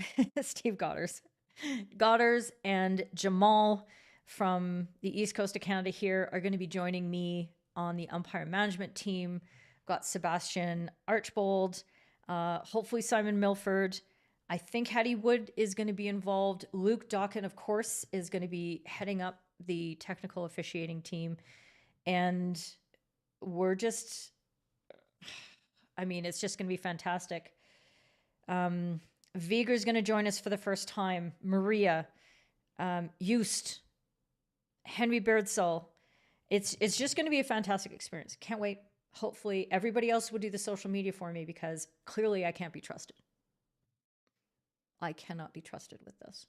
Godders and Jamal from the East Coast of Canada here are going to be joining me on the umpire management team. Got Sebastian Archbold, hopefully Simon Milford. I think Hattie Wood is going to be involved. Luke Dawkin, of course, is going to be heading up the technical officiating team. And we're just, I mean, it's just going to be fantastic. Viger's going to join us for the first time. Maria, Just, Henry Birdsall. It's just going to be a fantastic experience. Can't wait. Hopefully everybody else will do the social media for me, because clearly I can't be trusted. I cannot be trusted with this.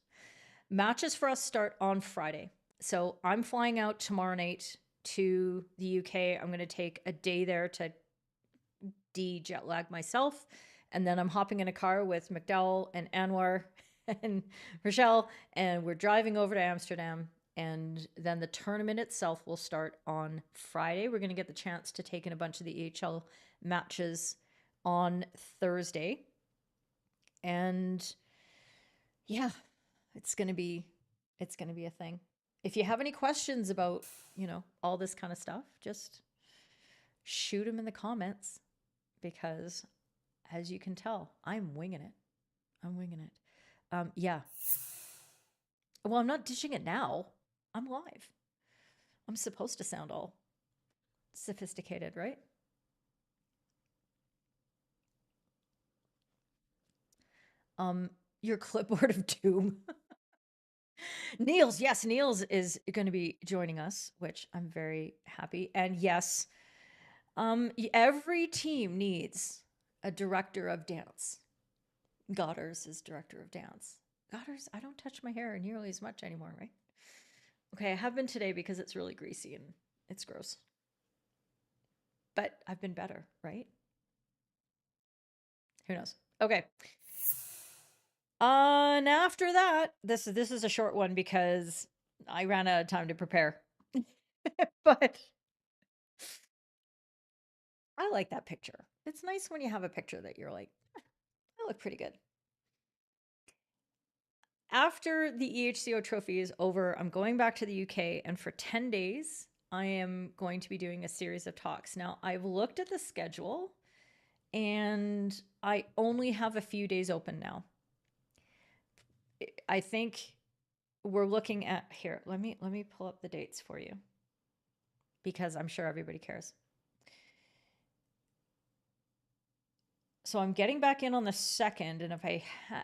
Matches for us start on Friday. So I'm flying out tomorrow night to the UK. I'm going to take a day there to de-jet lag myself. And then I'm hopping in a car with McDowell and Anwar and Rochelle, and we're driving over to Amsterdam. And then the tournament itself will start on Friday. We're going to get the chance to take in a bunch of the EHL matches on Thursday. And yeah, it's going to be a thing. If you have any questions about, all this kind of stuff, just shoot them in the comments, because as you can tell, I'm winging it. Yeah. Well, I'm not dishing it now. I'm live. I'm supposed to sound all sophisticated, right? Your clipboard of doom. Niels, yes, Niels is going to be joining us, which I'm very happy. And yes, every team needs a director of dance. Godders is director of dance. Godders, I don't touch my hair nearly as much anymore, right? Okay, I have been today because it's really greasy and it's gross. But I've been better, right? Who knows? Okay. And after that, this is a short one because I ran out of time to prepare. But I like that picture. It's nice when you have a picture that you're like, I look pretty good. After the EHCO trophy is over, I'm going back to the UK, and for 10 days, I am going to be doing a series of talks. Now, I've looked at the schedule, and I only have a few days open now. I think we're looking at here. Let me pull up the dates for you, because I'm sure everybody cares. So I'm getting back in on the 2nd, and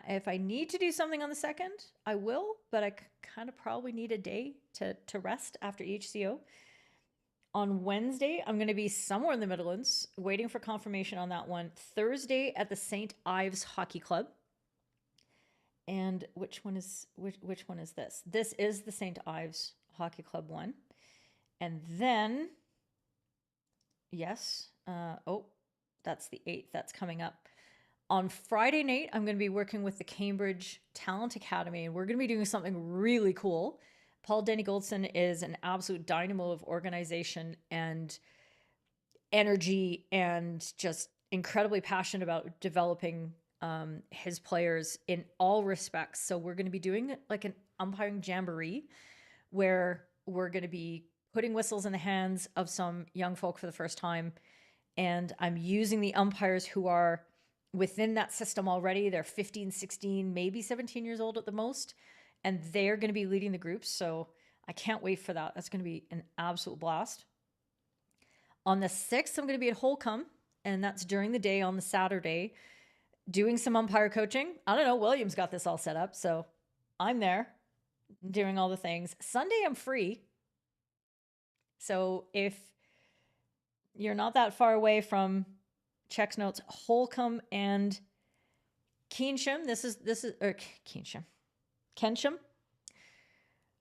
if I need to do something on the 2nd, I will, but I kind of probably need a day to rest after EHCO. On Wednesday, I'm going to be somewhere in the Midlands, waiting for confirmation on that one. Thursday at the St. Ives Hockey Club. And which one is this? This is the St. Ives Hockey Club one. And then, yes, that's the 8th. That's coming up. On Friday night, I'm going to be working with the Cambridge Talent Academy, and we're going to be doing something really cool. Paul Denny Goldson is an absolute dynamo of organization and energy, and just incredibly passionate about developing his players in all respects. So we're going to be doing like an umpiring jamboree where we're going to be putting whistles in the hands of some young folk for the first time. And I'm using the umpires who are within that system already. They're 15, 16, maybe 17 years old at the most. And they're going to be leading the groups. So I can't wait for that. That's going to be an absolute blast. On the 6th, I'm going to be at Holcomb. And that's during the day on the Saturday, doing some umpire coaching. I don't know. William's got this all set up. So I'm there doing all the things. Sunday, I'm free. So if you're not that far away from checks notes, Holcomb and Keynsham. This is Kensham.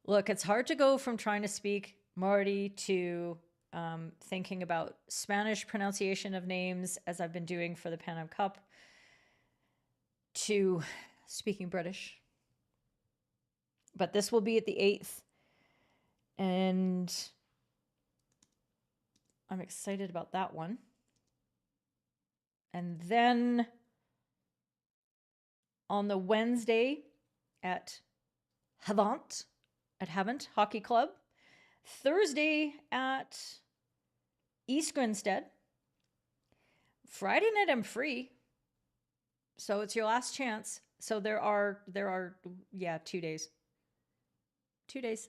Look, it's hard to go from trying to speak Māori to thinking about Spanish pronunciation of names, as I've been doing for the Pan Am Cup, to speaking British. But this will be at the 8th. And I'm excited about that one. And then on the Wednesday at Havant Hockey Club. Thursday at East Grinstead. Friday night I'm free. So it's your last chance. So there are 2 days. 2 days.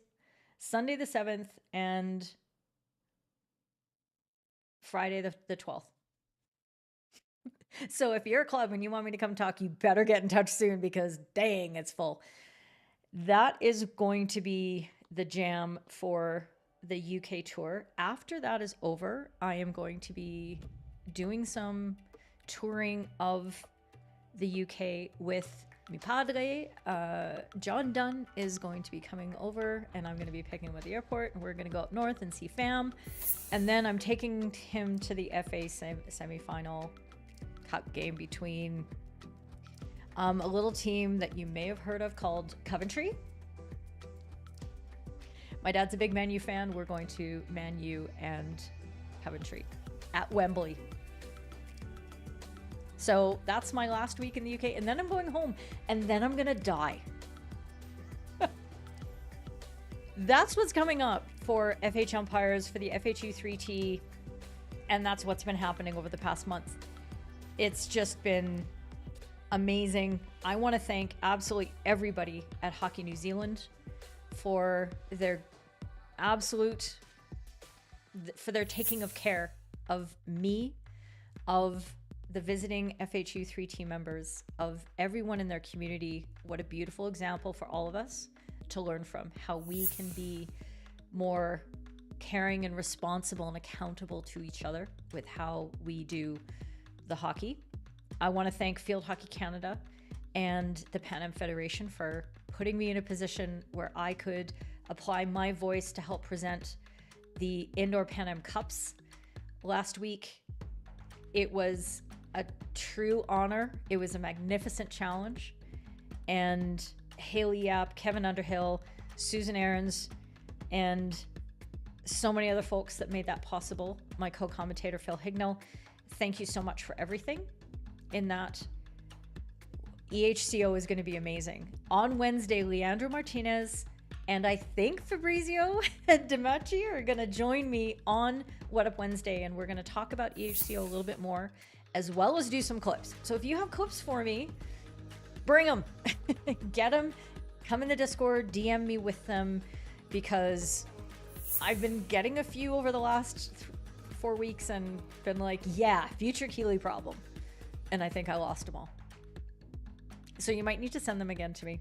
Sunday the 7th and Friday the 12th. So if you're a club and you want me to come talk, you better get in touch soon because dang, it's full. That is going to be the jam for the UK tour. After that is over, I am going to be doing some touring of the UK with mi padre. John Dunn is going to be coming over and I'm going to be picking him at the airport and we're going to go up north and see fam. And then I'm taking him to the FA semi-final cup game between a little team that you may have heard of called Coventry. My dad's a big Man U fan. We're going to Man U and Coventry at Wembley. So that's my last week in the UK. And then I'm going home. And then I'm going to die. That's what's coming up for FHumpires, for the FHU 3T. And that's what's been happening over the past month. It's just been amazing. I want to thank absolutely everybody at Hockey New Zealand for their taking of care of me, of the visiting FHU 3T members, of everyone in their community. What a beautiful example for all of us to learn from, how we can be more caring and responsible and accountable to each other with how we do the hockey. I want to thank Field Hockey Canada and the Pan Am Federation for putting me in a position where I could apply my voice to help present the Indoor Pan Am Cups last week. It was a true honor. It was a magnificent challenge. And Haley Yap, Kevin Underhill, Susan Aarons, and so many other folks that made that possible. My co-commentator, Phil Hignell, thank you so much for everything. In that, EHCO is going to be amazing. On Wednesday, Leandro Martinez and I think Fabrizio and Dimachi are going to join me on What Up Wednesday, and we're going to talk about EHCO a little bit more, as well as do some clips. So if you have clips for me, bring them. Get them. Come in the Discord, DM me with them, because I've been getting a few over the last 4 weeks and been like, yeah, future Keeley problem. And I think I lost them all. So you might need to send them again to me.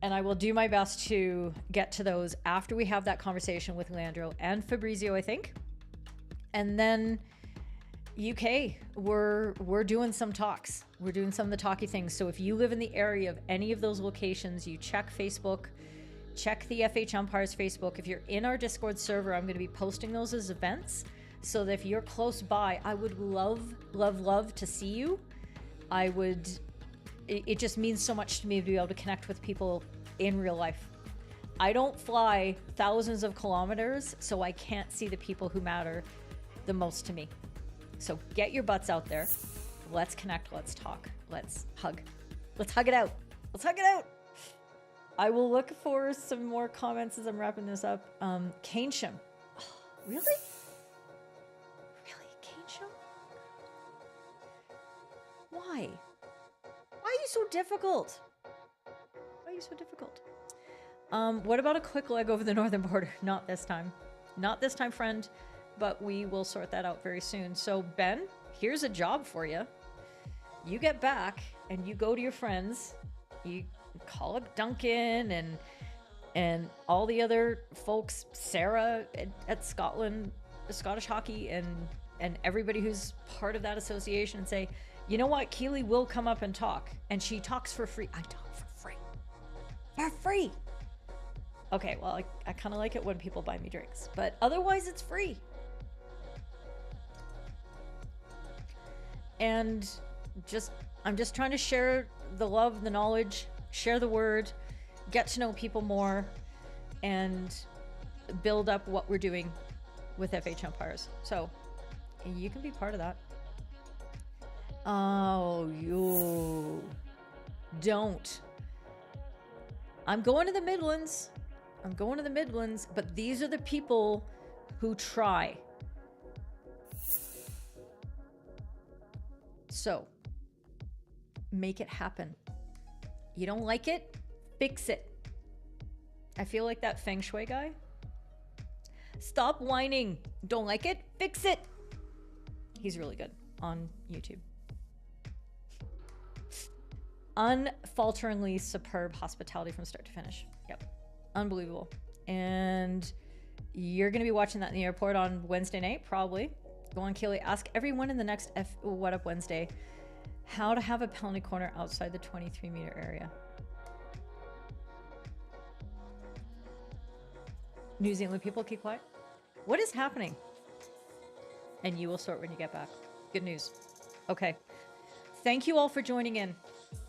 And I will do my best to get to those after we have that conversation with Leandro and Fabrizio, I think. And then UK, we're doing some talks. We're doing some of the talky things. So if you live in the area of any of those locations, you check Facebook, check the FHumpires Facebook. If you're in our Discord server, I'm going to be posting those as events. So that if you're close by, I would love to see you. It just means so much to me to be able to connect with people in real life. I don't fly thousands of kilometers, so I can't see the people who matter the most to me. So get your butts out there. Let's connect. Let's talk. Let's hug. Let's hug it out. Let's hug it out. I will look for some more comments as I'm wrapping this up. Keynsham. Oh, really? Really? Keynsham? Why? Why are you so difficult? Why are you so difficult? What about a quick leg over the northern border? Not this time. Not this time, friend. But we will sort that out very soon. So, Ben, here's a job for you. You get back and you go to your friends. You call up Duncan and all the other folks, Sarah at Scottish Hockey, and everybody who's part of that association, and say, you know what, Keely will come up and talk, and she talks for free. I talk for free. For free. Okay, well, I kind of like it when people buy me drinks, but otherwise it's free. And I'm just trying to share the love, the knowledge, share the word, get to know people more, and build up what we're doing with FHumpires. So you can be part of that. Oh, you don't. I'm going to the Midlands. But these are the people who try. So make it happen. You don't like it? Fix it. I feel like that feng shui guy. Stop whining. Don't like it? Fix it. He's really good on YouTube. Unfalteringly superb hospitality from start to finish. Yep. Unbelievable. And you're going to be watching that in the airport on Wednesday night, probably. Go on, Keely. Ask everyone in the next What Up Wednesday how to have a penalty corner outside the 23-meter area. New Zealand people, keep quiet. What is happening? And you will sort when you get back. Good news. Okay. Thank you all for joining in.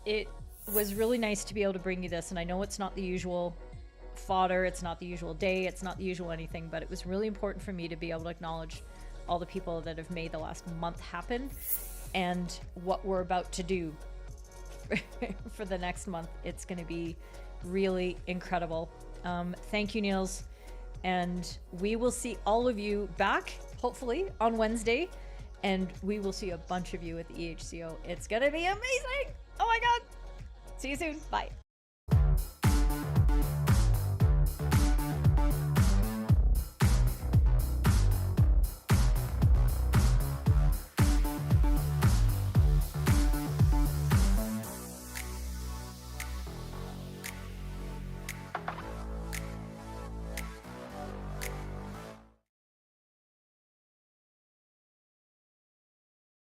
It was really nice to be able to bring you this, and I know it's not the usual fodder, it's not the usual day, it's not the usual anything, but it was really important for me to be able to acknowledge all the people that have made the last month happen and what we're about to do for the next month. It's going to be really incredible. Thank you, Niels. And we will see all of you back, hopefully, on Wednesday. And we will see a bunch of you at the EHCO. It's going to be amazing. Oh my God. See you soon. Bye.